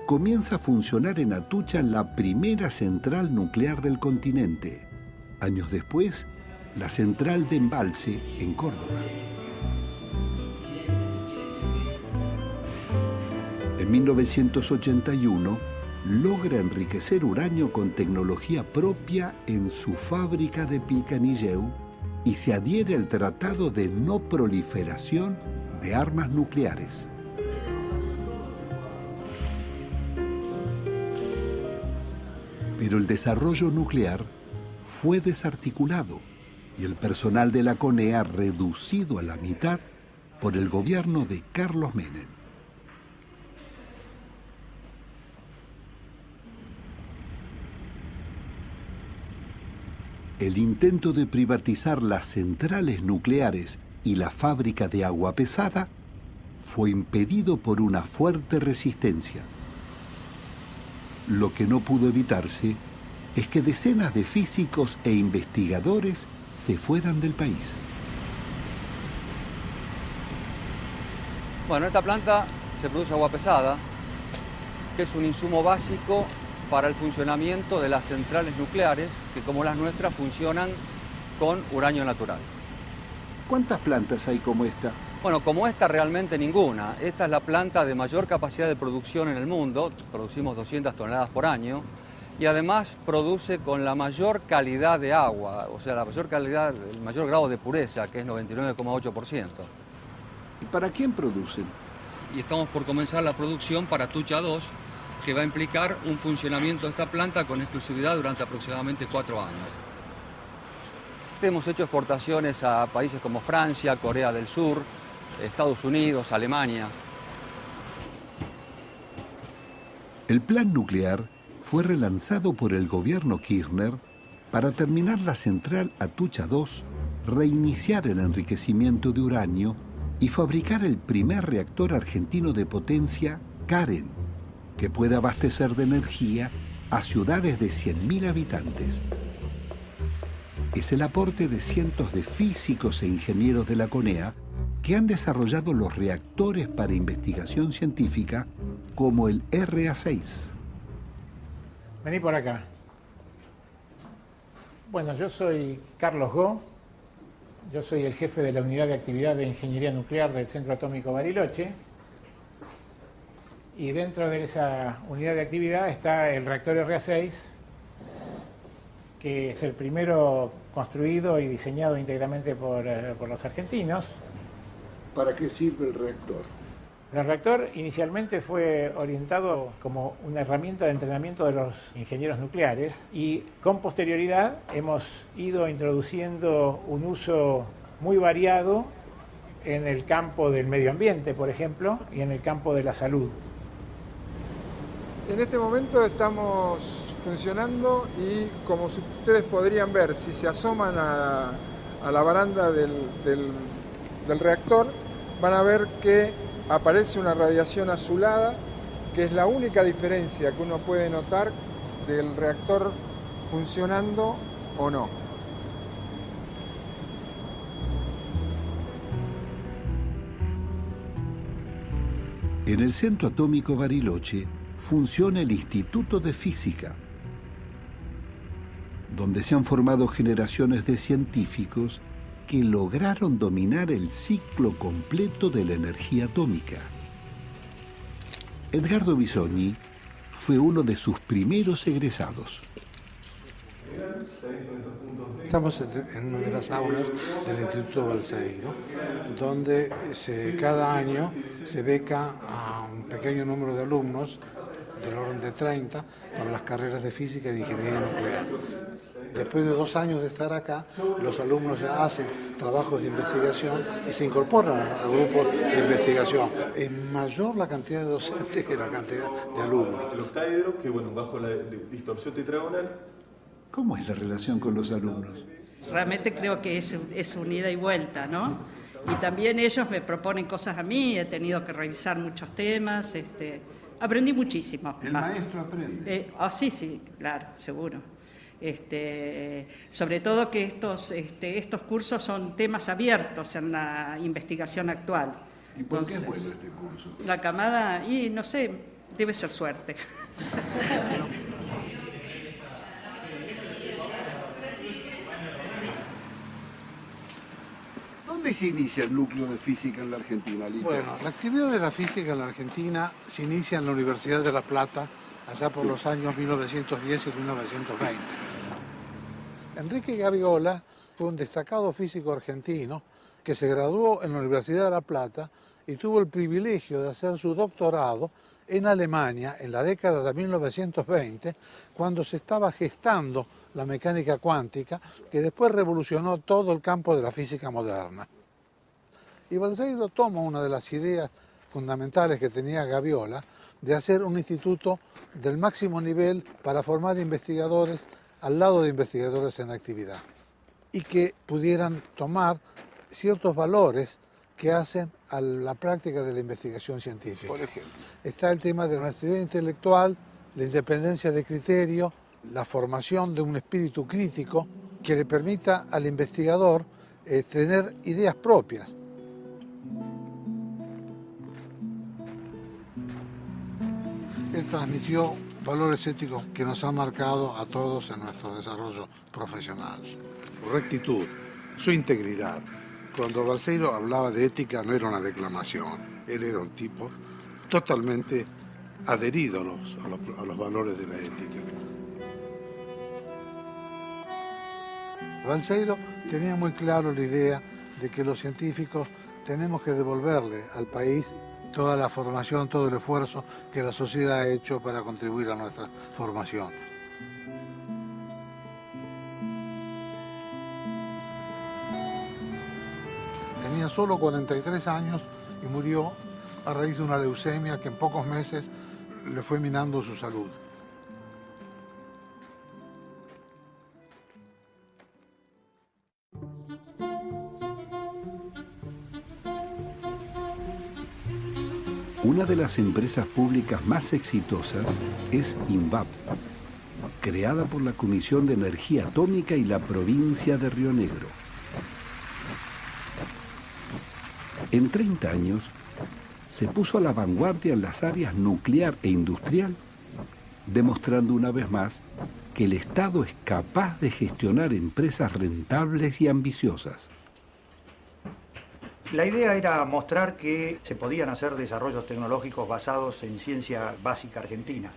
comienza a funcionar en Atucha la primera central nuclear del continente. Años después, la central de Embalse en Córdoba. En 1981, logra enriquecer uranio con tecnología propia en su fábrica de Pilcanilleu y se adhiere al Tratado de No Proliferación de Armas Nucleares. Pero el desarrollo nuclear fue desarticulado y el personal de la CONEA, reducido a la mitad, por el gobierno de Carlos Menem. El intento de privatizar las centrales nucleares y la fábrica de agua pesada fue impedido por una fuerte resistencia. Lo que no pudo evitarse es que decenas de físicos e investigadores se fueran del país. Bueno, en esta planta se produce agua pesada, que es un insumo básico para el funcionamiento de las centrales nucleares, que como las nuestras funcionan con uranio natural. ¿Cuántas plantas hay como esta? Bueno, como esta realmente ninguna. Esta es la planta de mayor capacidad de producción en el mundo, producimos 200 toneladas por año, y además produce con la mayor calidad de agua, o sea, la mayor calidad, el mayor grado de pureza, que es 99,8%. ¿Y para quién producen? Y estamos por comenzar la producción para Atucha 2, que va a implicar un funcionamiento de esta planta con exclusividad durante aproximadamente 4 años. Hemos hecho exportaciones a países como Francia, Corea del Sur, Estados Unidos, Alemania. El plan nuclear fue relanzado por el gobierno Kirchner para terminar la central Atucha 2, reiniciar el enriquecimiento de uranio y fabricar el primer reactor argentino de potencia, Karen, que puede abastecer de energía a ciudades de 100.000 habitantes. Es el aporte de cientos de físicos e ingenieros de la CONEA que han desarrollado los reactores para investigación científica como el RA6. Vení por acá. Bueno, yo soy Carlos Go. Yo soy el jefe de la Unidad de Actividad de Ingeniería Nuclear del Centro Atómico Bariloche. Y dentro de esa unidad de actividad está el reactor RA6, que es el primero construido y diseñado íntegramente por los argentinos. ¿Para qué sirve el reactor? El reactor inicialmente fue orientado como una herramienta de entrenamiento de los ingenieros nucleares y con posterioridad hemos ido introduciendo un uso muy variado en el campo del medio ambiente, por ejemplo, y en el campo de la salud. En este momento estamos funcionando y como ustedes podrían ver, si se asoman a la baranda del reactor, van a ver que aparece una radiación azulada, que es la única diferencia que uno puede notar del reactor funcionando o no. En el Centro Atómico Bariloche funciona el Instituto de Física, donde se han formado generaciones de científicos que lograron dominar el ciclo completo de la energía atómica. Edgardo Bisogni fue uno de sus primeros egresados. Estamos en una de las aulas del Instituto Balseiro, donde cada año se beca a un pequeño número de alumnos, del orden de 30, para las carreras de física y de ingeniería nuclear. Después de 2 años de estar acá, los alumnos ya hacen trabajos de investigación y se incorporan a grupos de investigación. Es mayor la cantidad de docentes que la cantidad de alumnos. El octaedro, que bueno, bajo la distorsión tetragonal. ¿Cómo es la relación con los alumnos? Realmente creo que es un ida y vuelta, ¿no? Y también ellos me proponen cosas a mí, he tenido que revisar muchos temas, aprendí muchísimo. ¿El maestro aprende? Sí, claro, seguro. Sobre todo que estos cursos son temas abiertos en la investigación actual. ¿Y por qué es bueno este curso? La camada, y no sé, debe ser suerte. ¿Dónde se inicia el núcleo de física en la Argentina, Lito? Bueno, la actividad de la física en la Argentina se inicia en la Universidad de La Plata, allá por los años 1910 y 1920. Enrique Gaviola fue un destacado físico argentino que se graduó en la Universidad de La Plata y tuvo el privilegio de hacer su doctorado en Alemania en la década de 1920, cuando se estaba gestando la mecánica cuántica, que después revolucionó todo el campo de la física moderna. Y Balseiro toma una de las ideas fundamentales que tenía Gaviola de hacer un instituto del máximo nivel para formar investigadores al lado de investigadores en actividad y que pudieran tomar ciertos valores que hacen a la práctica de la investigación científica. Por ejemplo, está el tema de la honestidad intelectual, la independencia de criterio, la formación de un espíritu crítico que le permita al investigador tener ideas propias. Él transmitió valores éticos que nos han marcado a todos en nuestro desarrollo profesional. Su rectitud, su integridad. Cuando Balseiro hablaba de ética no era una declamación, él era un tipo totalmente adherido a los valores de la ética. Balseiro tenía muy claro la idea de que los científicos tenemos que devolverle al país toda la formación, todo el esfuerzo que la sociedad ha hecho para contribuir a nuestra formación. Tenía solo 43 años y murió a raíz de una leucemia que en pocos meses le fue minando su salud. Una de las empresas públicas más exitosas es INVAP, creada por la Comisión de Energía Atómica y la provincia de Río Negro. En 30 años, se puso a la vanguardia en las áreas nuclear e industrial, demostrando una vez más que el Estado es capaz de gestionar empresas rentables y ambiciosas. La idea era mostrar que se podían hacer desarrollos tecnológicos basados en ciencia básica argentina.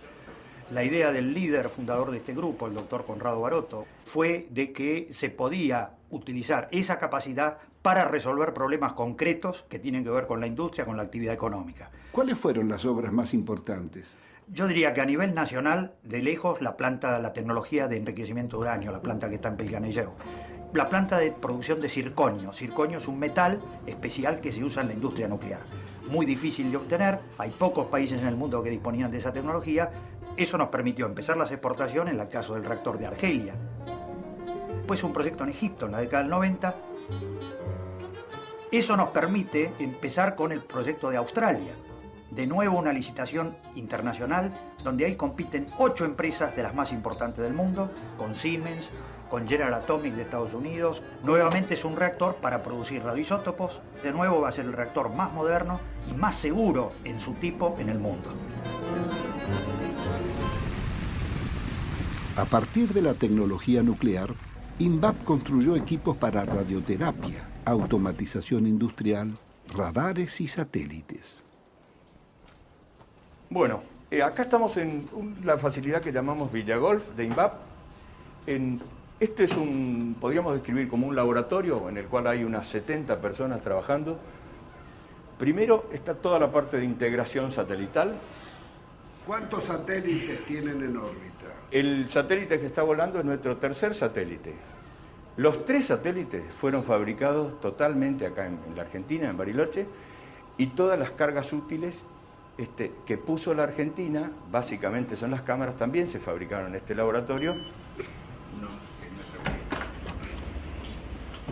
La idea del líder fundador de este grupo, el doctor Conrado Baroto, fue de que se podía utilizar esa capacidad para resolver problemas concretos que tienen que ver con la industria, con la actividad económica. ¿Cuáles fueron las obras más importantes? Yo diría que a nivel nacional, de lejos, la tecnología de enriquecimiento de uranio, la planta que está en Pilcanelleu. La planta de producción de circonio. Circonio es un metal especial que se usa en la industria nuclear. Muy difícil de obtener, hay pocos países en el mundo que disponían de esa tecnología. Eso nos permitió empezar las exportaciones, en el caso del reactor de Argelia. Después un proyecto en Egipto en la década del 90. Eso nos permite empezar con el proyecto de Australia. De nuevo una licitación internacional donde ahí compiten 8 empresas de las más importantes del mundo, con Siemens, con General Atomic de Estados Unidos. Nuevamente es un reactor para producir radioisótopos. De nuevo va a ser el reactor más moderno y más seguro en su tipo en el mundo. A partir de la tecnología nuclear, INVAP construyó equipos para radioterapia, automatización industrial, radares y satélites. Bueno, acá estamos en la facilidad que llamamos Villa Golf de INVAP. Este es podríamos describir como un laboratorio en el cual hay unas 70 personas trabajando. Primero está toda la parte de integración satelital. ¿Cuántos satélites tienen en órbita? El satélite que está volando es nuestro tercer satélite. Los 3 satélites fueron fabricados totalmente acá en la Argentina, en Bariloche, y todas las cargas útiles que puso la Argentina, básicamente son las cámaras, también se fabricaron en este laboratorio.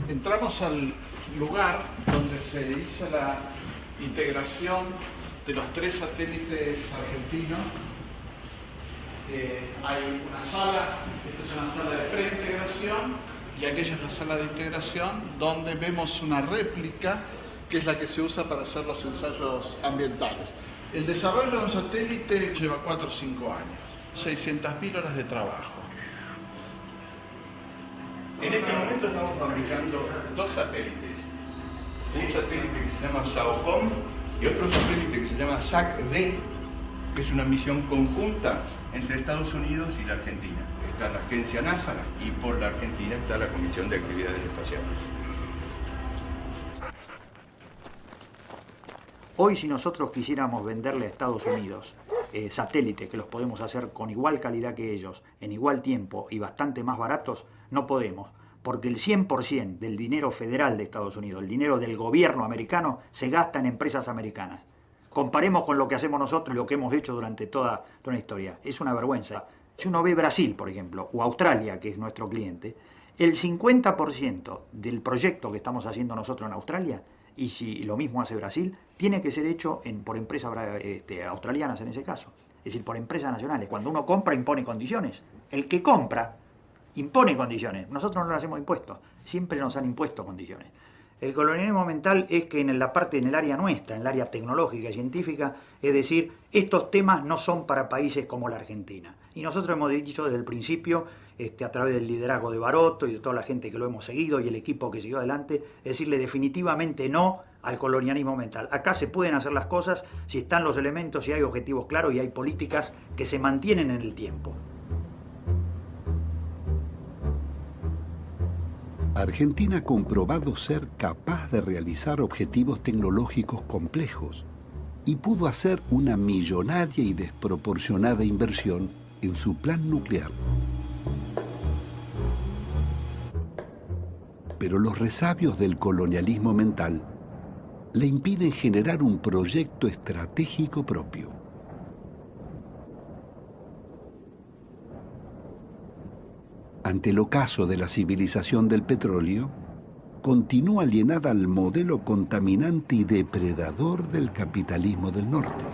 Entramos al lugar donde se hizo la integración de los 3 satélites argentinos. Hay una sala, esta es una sala de preintegración y aquella es la sala de integración donde vemos una réplica que es la que se usa para hacer los ensayos ambientales. El desarrollo de un satélite lleva 4 o 5 años, 600.000 horas de trabajo. En este momento estamos fabricando 2 satélites. Un satélite que se llama SAOCOM y otro satélite que se llama SAC-D, que es una misión conjunta entre Estados Unidos y la Argentina. Está la agencia NASA y por la Argentina está la Comisión de Actividades Espaciales. Hoy, si nosotros quisiéramos venderle a Estados Unidos satélites que los podemos hacer con igual calidad que ellos, en igual tiempo y bastante más baratos, no podemos, porque el 100% del dinero federal de Estados Unidos, el dinero del gobierno americano, se gasta en empresas americanas. Comparemos con lo que hacemos nosotros y lo que hemos hecho durante toda la historia. Es una vergüenza. Si uno ve Brasil, por ejemplo, o Australia, que es nuestro cliente, el 50% del proyecto que estamos haciendo nosotros en Australia, y si lo mismo hace Brasil, tiene que ser hecho por empresas australianas en ese caso. Es decir, por empresas nacionales. Cuando uno compra, impone condiciones. El que compra impone condiciones. Nosotros no le hacemos impuestos. Siempre nos han impuesto condiciones. El colonialismo mental es que en el área nuestra, en el área tecnológica y científica, es decir, estos temas no son para países como la Argentina. Y nosotros hemos dicho desde el principio, a través del liderazgo de Barotto y de toda la gente que lo hemos seguido y el equipo que siguió adelante, es decirle definitivamente no al colonialismo mental. Acá se pueden hacer las cosas si están los elementos, si hay objetivos claros y hay políticas que se mantienen en el tiempo. Argentina ha comprobado ser capaz de realizar objetivos tecnológicos complejos y pudo hacer una millonaria y desproporcionada inversión en su plan nuclear. Pero los resabios del colonialismo mental le impiden generar un proyecto estratégico propio. Ante el ocaso de la civilización del petróleo, continúa alienada al modelo contaminante y depredador del capitalismo del norte.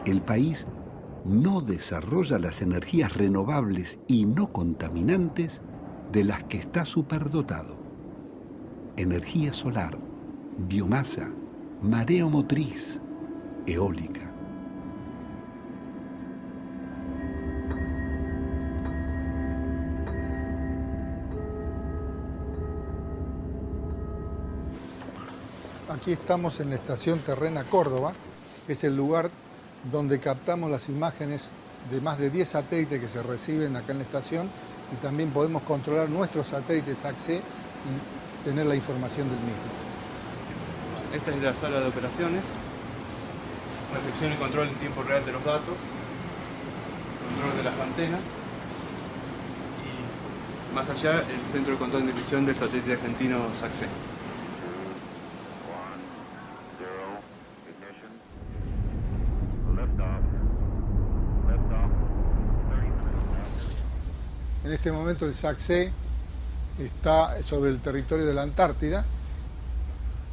El país no desarrolla las energías renovables y no contaminantes de las que está superdotado. Energía solar, biomasa, mareomotriz, eólica. Aquí estamos en la estación Terrena Córdoba, que es el lugar donde captamos las imágenes de más de 10 satélites que se reciben acá en la estación y también podemos controlar nuestros satélites SAC-C y tener la información del mismo. Esta es la sala de operaciones, recepción y control en tiempo real de los datos, control de las antenas y más allá el centro de control de emisión del satélite argentino SAC-C. En este momento el SAC-C está sobre el territorio de la Antártida.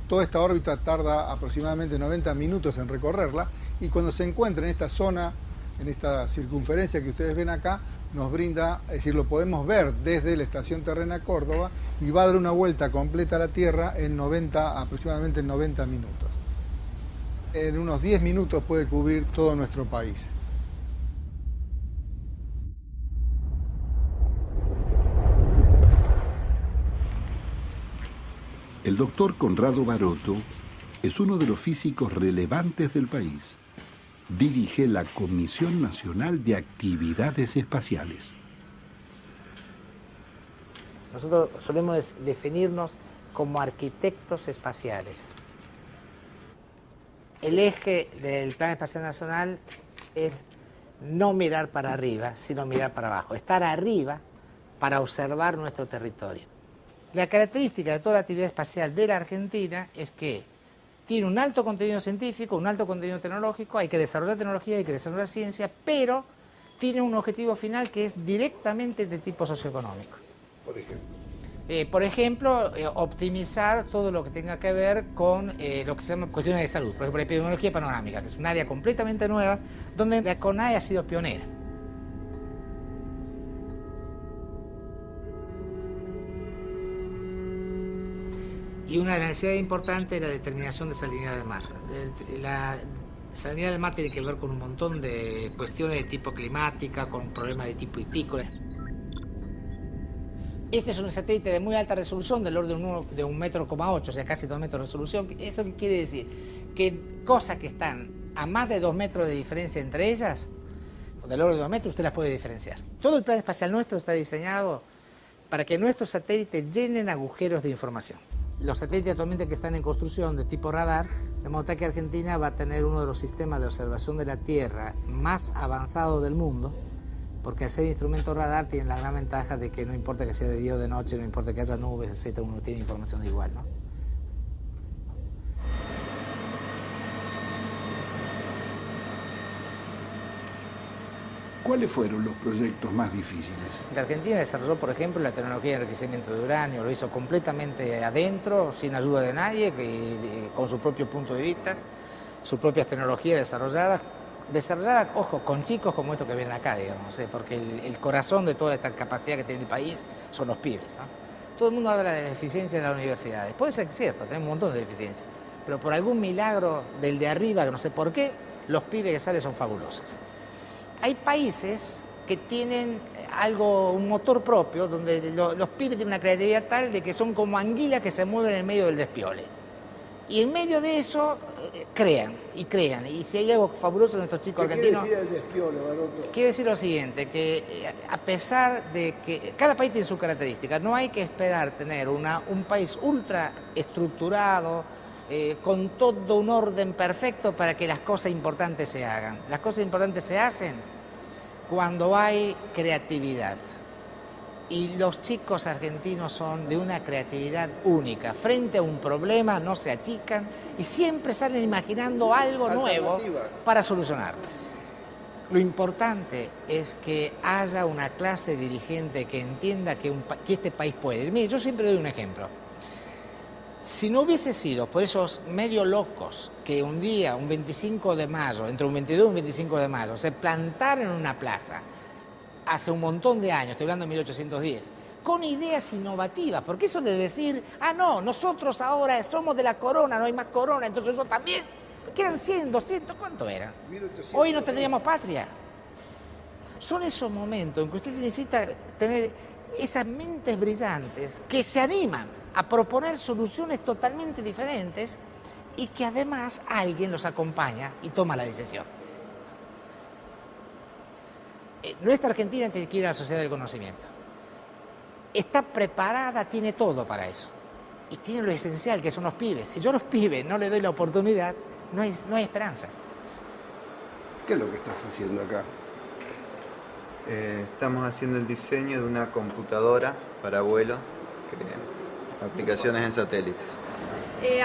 Toda esta órbita tarda aproximadamente 90 minutos en recorrerla y cuando se encuentra en esta zona, en esta circunferencia que ustedes ven acá, nos brinda, es decir, lo podemos ver desde la estación Terrena Córdoba y va a dar una vuelta completa a la Tierra en aproximadamente 90 minutos. En unos 10 minutos puede cubrir todo nuestro país. El doctor Conrado Barotto es uno de los físicos relevantes del país. Dirige la Comisión Nacional de Actividades Espaciales. Nosotros solemos definirnos como arquitectos espaciales. El eje del Plan Espacial Nacional es no mirar para arriba, sino mirar para abajo. Estar arriba para observar nuestro territorio. La característica de toda la actividad espacial de la Argentina es que tiene un alto contenido científico, un alto contenido tecnológico, hay que desarrollar tecnología, hay que desarrollar ciencia, pero tiene un objetivo final que es directamente de tipo socioeconómico. Por ejemplo, optimizar todo lo que tenga que ver con lo que se llama cuestiones de salud. Por ejemplo, la epidemiología panorámica, que es un área completamente nueva, donde la CONAE ha sido pionera. Y una de las necesidades importantes es la determinación de salinidad del mar. La salinidad del mar tiene que ver con un montón de cuestiones de tipo climática, con problemas de tipo hitícola. Este es un satélite de muy alta resolución, del orden de 1,8 metros, o sea, casi 2 metros de resolución. ¿Eso qué quiere decir? Que cosas que están a más de 2 metros de diferencia entre ellas, o del orden de 2 metros, usted las puede diferenciar. Todo el plan espacial nuestro está diseñado para que nuestros satélites llenen agujeros de información. Los satélites actualmente que están en construcción de tipo radar, de modo que Argentina va a tener uno de los sistemas de observación de la Tierra más avanzados del mundo, porque hacer instrumentos radar tiene la gran ventaja de que no importa que sea de día o de noche, no importa que haya nubes, etc., uno tiene información igual, ¿no? ¿Cuáles fueron los proyectos más difíciles? La Argentina desarrolló, por ejemplo, la tecnología de enriquecimiento de uranio, lo hizo completamente adentro, sin ayuda de nadie, con su propio punto de vista, sus propias tecnologías desarrolladas, ojo, con chicos como estos que vienen acá, digamos, porque el corazón de toda esta capacidad que tiene el país son los pibes, ¿no? Todo el mundo habla de la deficiencia de las universidades, puede ser cierto, tenemos un montón de deficiencias, pero por algún milagro del de arriba, que no sé por qué, los pibes que salen son fabulosos. Hay países que tienen un motor propio, donde los pibes tienen una creatividad tal de que son como anguilas que se mueven en medio del despiole. Y en medio de eso crean. Y si hay algo fabuloso en estos chicos argentinos... ¿Qué quiere decir el despiole, Baroto? Quiero decir lo siguiente, que a pesar de que cada país tiene sus características, no hay que esperar tener un país ultra estructurado, con todo un orden perfecto para que las cosas importantes se hagan. Las cosas importantes se hacen cuando hay creatividad. Y los chicos argentinos son de una creatividad única. Frente a un problema no se achican y siempre salen imaginando algo nuevo para solucionarlo. Lo importante es que haya una clase dirigente que entienda que este país puede. Mire, yo siempre doy un ejemplo. Si no hubiese sido por esos medio locos que un día, un 25 de mayo, entre un 22 y un 25 de mayo, se plantaron en una plaza hace un montón de años, estoy hablando de 1810, con ideas innovativas, porque eso de decir, no, nosotros ahora somos de la corona, no hay más corona, entonces yo también, ¿qué eran 100, 200, cuánto eran? 1800, hoy no tendríamos patria. Son esos momentos en que usted necesita tener esas mentes brillantes que se animan a proponer soluciones totalmente diferentes y que además alguien los acompaña y toma la decisión. Nuestra Argentina tiene que ir a la sociedad del conocimiento. Está preparada, tiene todo para eso. Y tiene lo esencial, que son los pibes. Si yo a los pibes no les doy la oportunidad, no hay esperanza. ¿Qué es lo que estás haciendo acá? Estamos haciendo el diseño de una computadora para vuelo, aplicaciones en satélites.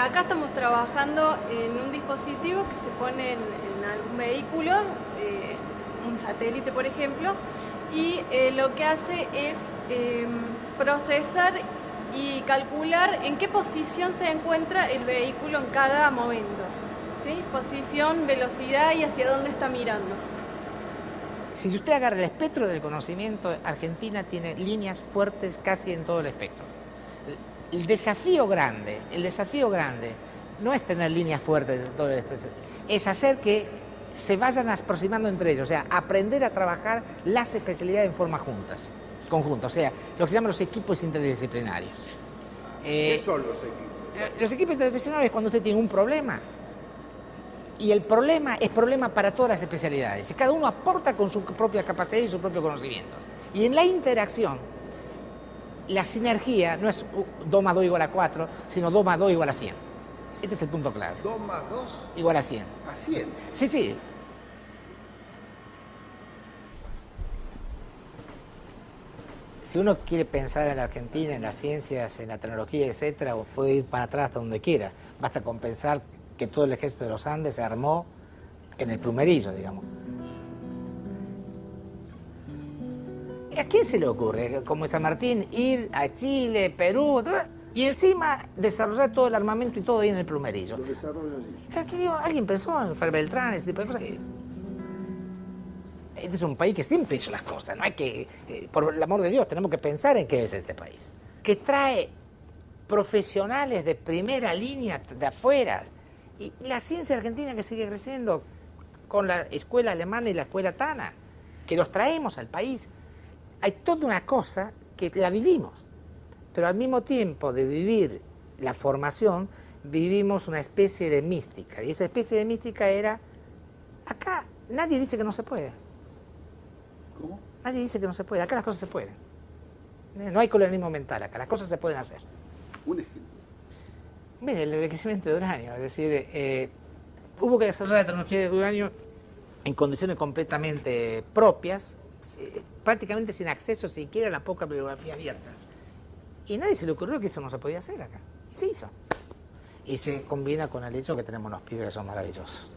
Acá estamos trabajando en un dispositivo que se pone en algún vehículo, un satélite por ejemplo, y lo que hace es procesar y calcular en qué posición se encuentra el vehículo en cada momento, ¿sí? Posición, velocidad y hacia dónde está mirando. Si usted agarra el espectro del conocimiento, Argentina tiene líneas fuertes casi en todo el espectro. El desafío grande no es tener líneas fuertes en todo el espectro, es hacer que se vayan aproximando entre ellos, o sea, aprender a trabajar las especialidades en forma conjunta, o sea, lo que se llaman los equipos interdisciplinarios. ¿Qué son los equipos? Los equipos interdisciplinarios es cuando usted tiene un problema y el problema es problema para todas las especialidades y cada uno aporta con su propia capacidad y sus propios conocimientos. Y en la interacción, la sinergia no es 2 más 2 igual a 4, sino 2 más 2 igual a 100. Este es el punto clave. 2 más 2 igual a 100. ¿A 100? Sí, sí. Si uno quiere pensar en la Argentina, en las ciencias, en la tecnología, etcétera, puede ir para atrás hasta donde quiera. Basta con pensar que todo el ejército de los Andes se armó en el Plumerillo, digamos. ¿A quién se le ocurre, como San Martín, ir a Chile, Perú, y encima desarrollar todo el armamento y todo ahí en el Plumerillo? Lo desarrollo allí. Alguien pensó en Fer Beltrán, ese tipo de cosas. Este es un país que siempre hizo las cosas, no hay que, por el amor de Dios, tenemos que pensar en qué es este país. Que trae profesionales de primera línea de afuera. Y la ciencia argentina que sigue creciendo con la escuela alemana y la escuela tana, que los traemos al país. Hay toda una cosa que la vivimos, pero al mismo tiempo de vivir la formación, vivimos una especie de mística. Y esa especie de mística era, acá nadie dice que no se puede. ¿Cómo? Nadie dice que no se puede, acá las cosas se pueden. No hay colonialismo mental acá, las cosas se pueden hacer. Un ejemplo. Mire, el enriquecimiento de uranio, es decir, hubo que desarrollar la tecnología de uranio en condiciones completamente propias, prácticamente sin acceso siquiera a la poca bibliografía abierta. Y nadie se le ocurrió que eso no se podía hacer acá. Y se hizo. Y se combina con el hecho que tenemos unos pibes que son maravillosos.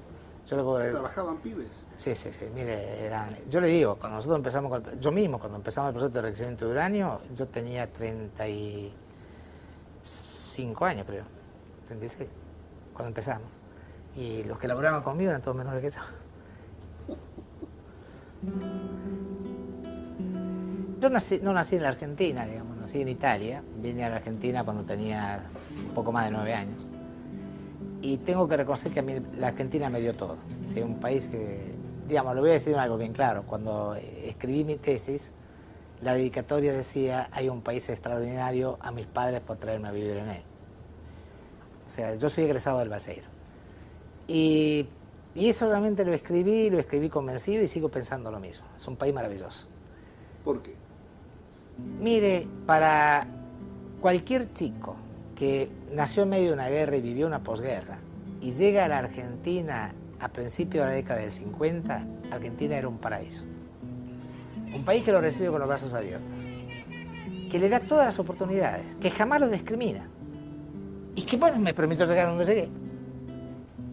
¿Trabajaban pibes? Sí. Mire, yo le digo, cuando nosotros empezamos, yo mismo, cuando empezamos el proceso de enriquecimiento de uranio, yo tenía 35 años, creo. 36, cuando empezamos. Y los que laboraban conmigo eran todos menores que yo. Yo no nací en la Argentina, digamos, nací en Italia. Vine a la Argentina cuando tenía un poco más de 9 años. Y tengo que reconocer que a mí la Argentina me dio todo. ¿Sí? Un país que, digamos, lo voy a decir algo bien claro. Cuando escribí mi tesis, la dedicatoria decía: hay un país extraordinario a mis padres por traerme a vivir en él. O sea, yo soy egresado del Balseiro. Y eso realmente lo escribí convencido y sigo pensando lo mismo. Es un país maravilloso. ¿Por qué? Mire, para cualquier chico que nació en medio de una guerra y vivió una posguerra y llega a la Argentina a principios de la década del 50, Argentina era un paraíso. Un país que lo recibe con los brazos abiertos, que le da todas las oportunidades, que jamás lo discrimina y que, bueno, me permitió llegar a donde llegué,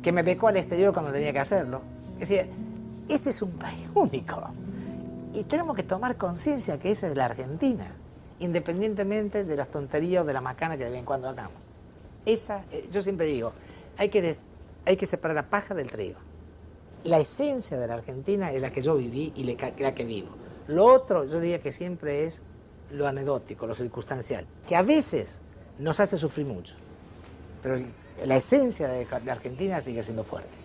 que me becó al exterior cuando tenía que hacerlo. Es decir, ese es un país único y tenemos que tomar conciencia que esa es la Argentina, independientemente de las tonterías o de la macana que de vez en cuando hagamos. Yo siempre digo, hay que separar la paja del trigo. La esencia de la Argentina es la que yo viví y la que vivo. Lo otro, yo diría que siempre es lo anecdótico, lo circunstancial, que a veces nos hace sufrir mucho, pero la esencia de la Argentina sigue siendo fuerte.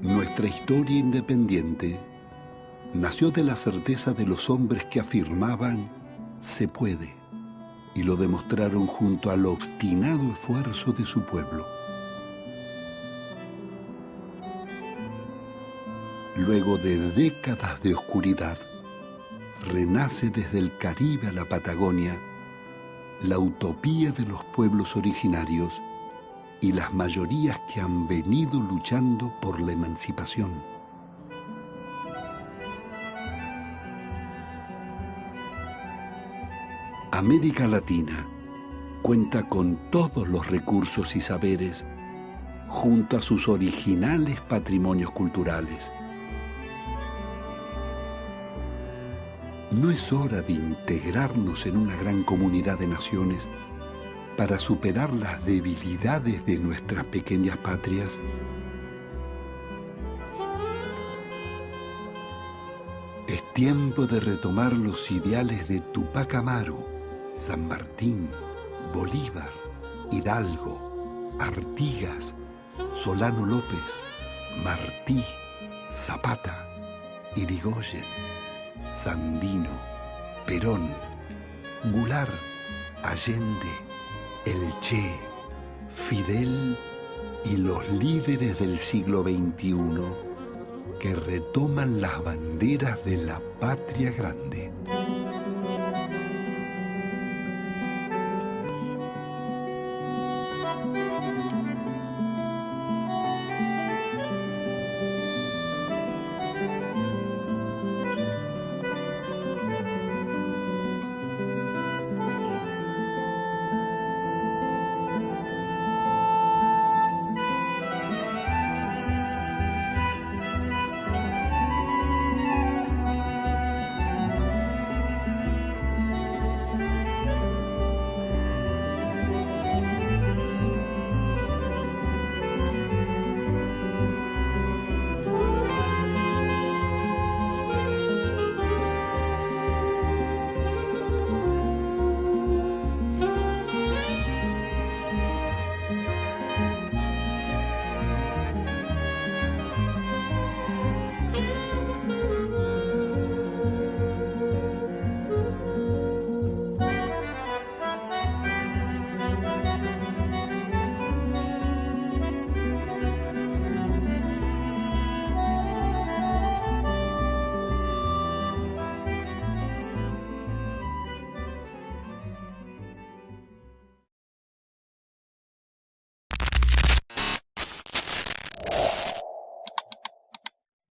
Nuestra historia independiente nació de la certeza de los hombres que afirmaban se puede y lo demostraron junto al obstinado esfuerzo de su pueblo. Luego de décadas de oscuridad, renace desde el Caribe a la Patagonia la utopía de los pueblos originarios y las mayorías que han venido luchando por la emancipación. América Latina cuenta con todos los recursos y saberes junto a sus originales patrimonios culturales. ¿No es hora de integrarnos en una gran comunidad de naciones para superar las debilidades de nuestras pequeñas patrias? Es tiempo de retomar los ideales de Tupac Amaru, San Martín, Bolívar, Hidalgo, Artigas, Solano López, Martí, Zapata, Irigoyen, Sandino, Perón, Goulart, Allende, El Che, Fidel y los líderes del siglo XXI que retoman las banderas de la patria grande.